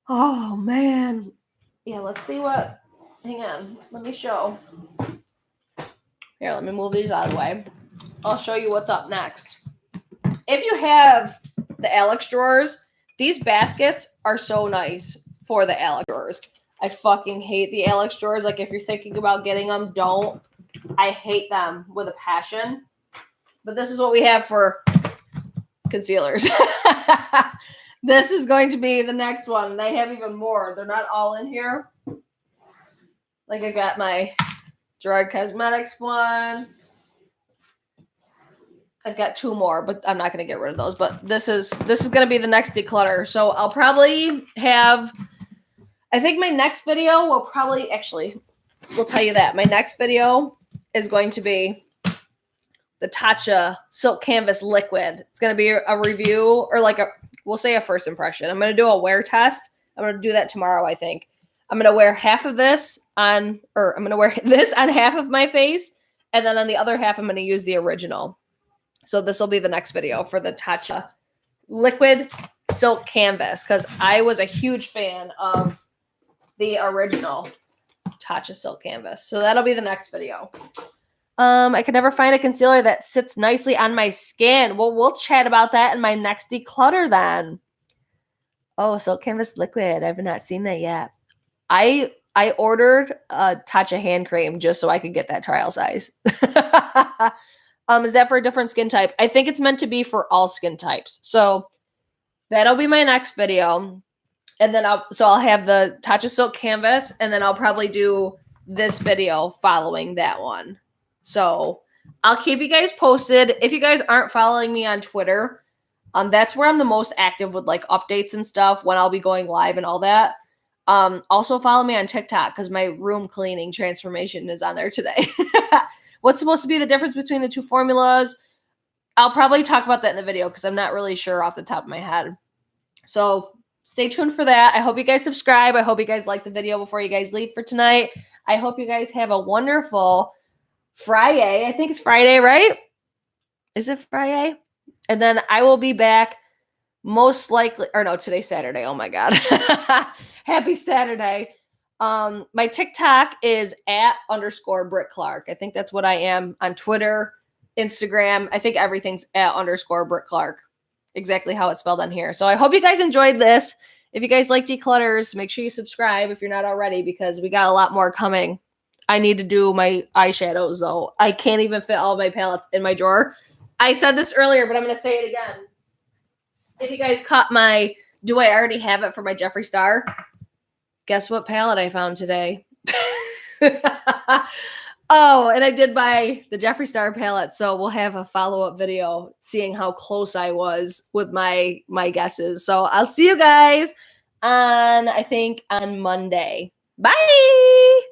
Oh man. Yeah, let's see what. Hang on. Let me show. Here, let me move these out of the way. I'll show you what's up next. If you have the Alex drawers, these baskets are so nice for the Alex drawers. I fucking hate the Alex drawers. Like, if you're thinking about getting them, don't. I hate them with a passion. But this is what we have for concealers. This is going to be the next one. And I have even more. They're not all in here. Like, I got my Gerard Cosmetics one. I've got 2 more, but I'm not going to get rid of those. But this is going to be the next declutter. So I'll probably have, I think my next video will probably, actually, we'll tell you that. My next video is going to be the Tatcha Silk Canvas Liquid. It's going to be a review or like we'll say a first impression. I'm going to do a wear test. I'm going to do that tomorrow, I think. I'm going to wear half of this on, or I'm going to wear this on half of my face. And then on the other half, I'm going to use the original. So this will be the next video for the Tatcha Liquid Silk Canvas because I was a huge fan of the original Tatcha Silk Canvas. So that'll be the next video. I could never find a concealer that sits nicely on my skin. Well, we'll chat about that in my next declutter then. Oh, Silk Canvas Liquid. I've not seen that yet. I ordered a Tatcha hand cream just so I could get that trial size. Is that for a different skin type? I think it's meant to be for all skin types. So that'll be my next video. And then I'll have the Tatcha Silk Canvas, and then I'll probably do this video following that one. So I'll keep you guys posted. If you guys aren't following me on Twitter, that's where I'm the most active with like updates and stuff, when I'll be going live and all that. Also follow me on TikTok because my room cleaning transformation is on there today. What's supposed to be the difference between the two formulas? I'll probably talk about that in the video because I'm not really sure off the top of my head. So stay tuned for that. I hope you guys subscribe. I hope you guys like the video before you guys leave for tonight. I hope you guys have a wonderful Friday. I think it's Friday, right? Is it Friday? And then I will be back most likely, or no, today's Saturday. Oh my God. Happy Saturday. My TikTok is @_ Britt Clark. I think that's what I am on Twitter, Instagram. I think everything's @_ Britt Clark. Exactly how it's spelled on here. So I hope you guys enjoyed this. If you guys like declutters, make sure you subscribe if you're not already, because we got a lot more coming. I need to do my eyeshadows though. I can't even fit all my palettes in my drawer. I said this earlier, but I'm going to say it again. If you guys caught my, do I already have it for my Jeffree Star? Guess what palette I found today? Oh, and I did buy the Jeffree Star palette, so we'll have a follow-up video seeing how close I was with my guesses. So I'll see you guys on, I think, on Monday. Bye!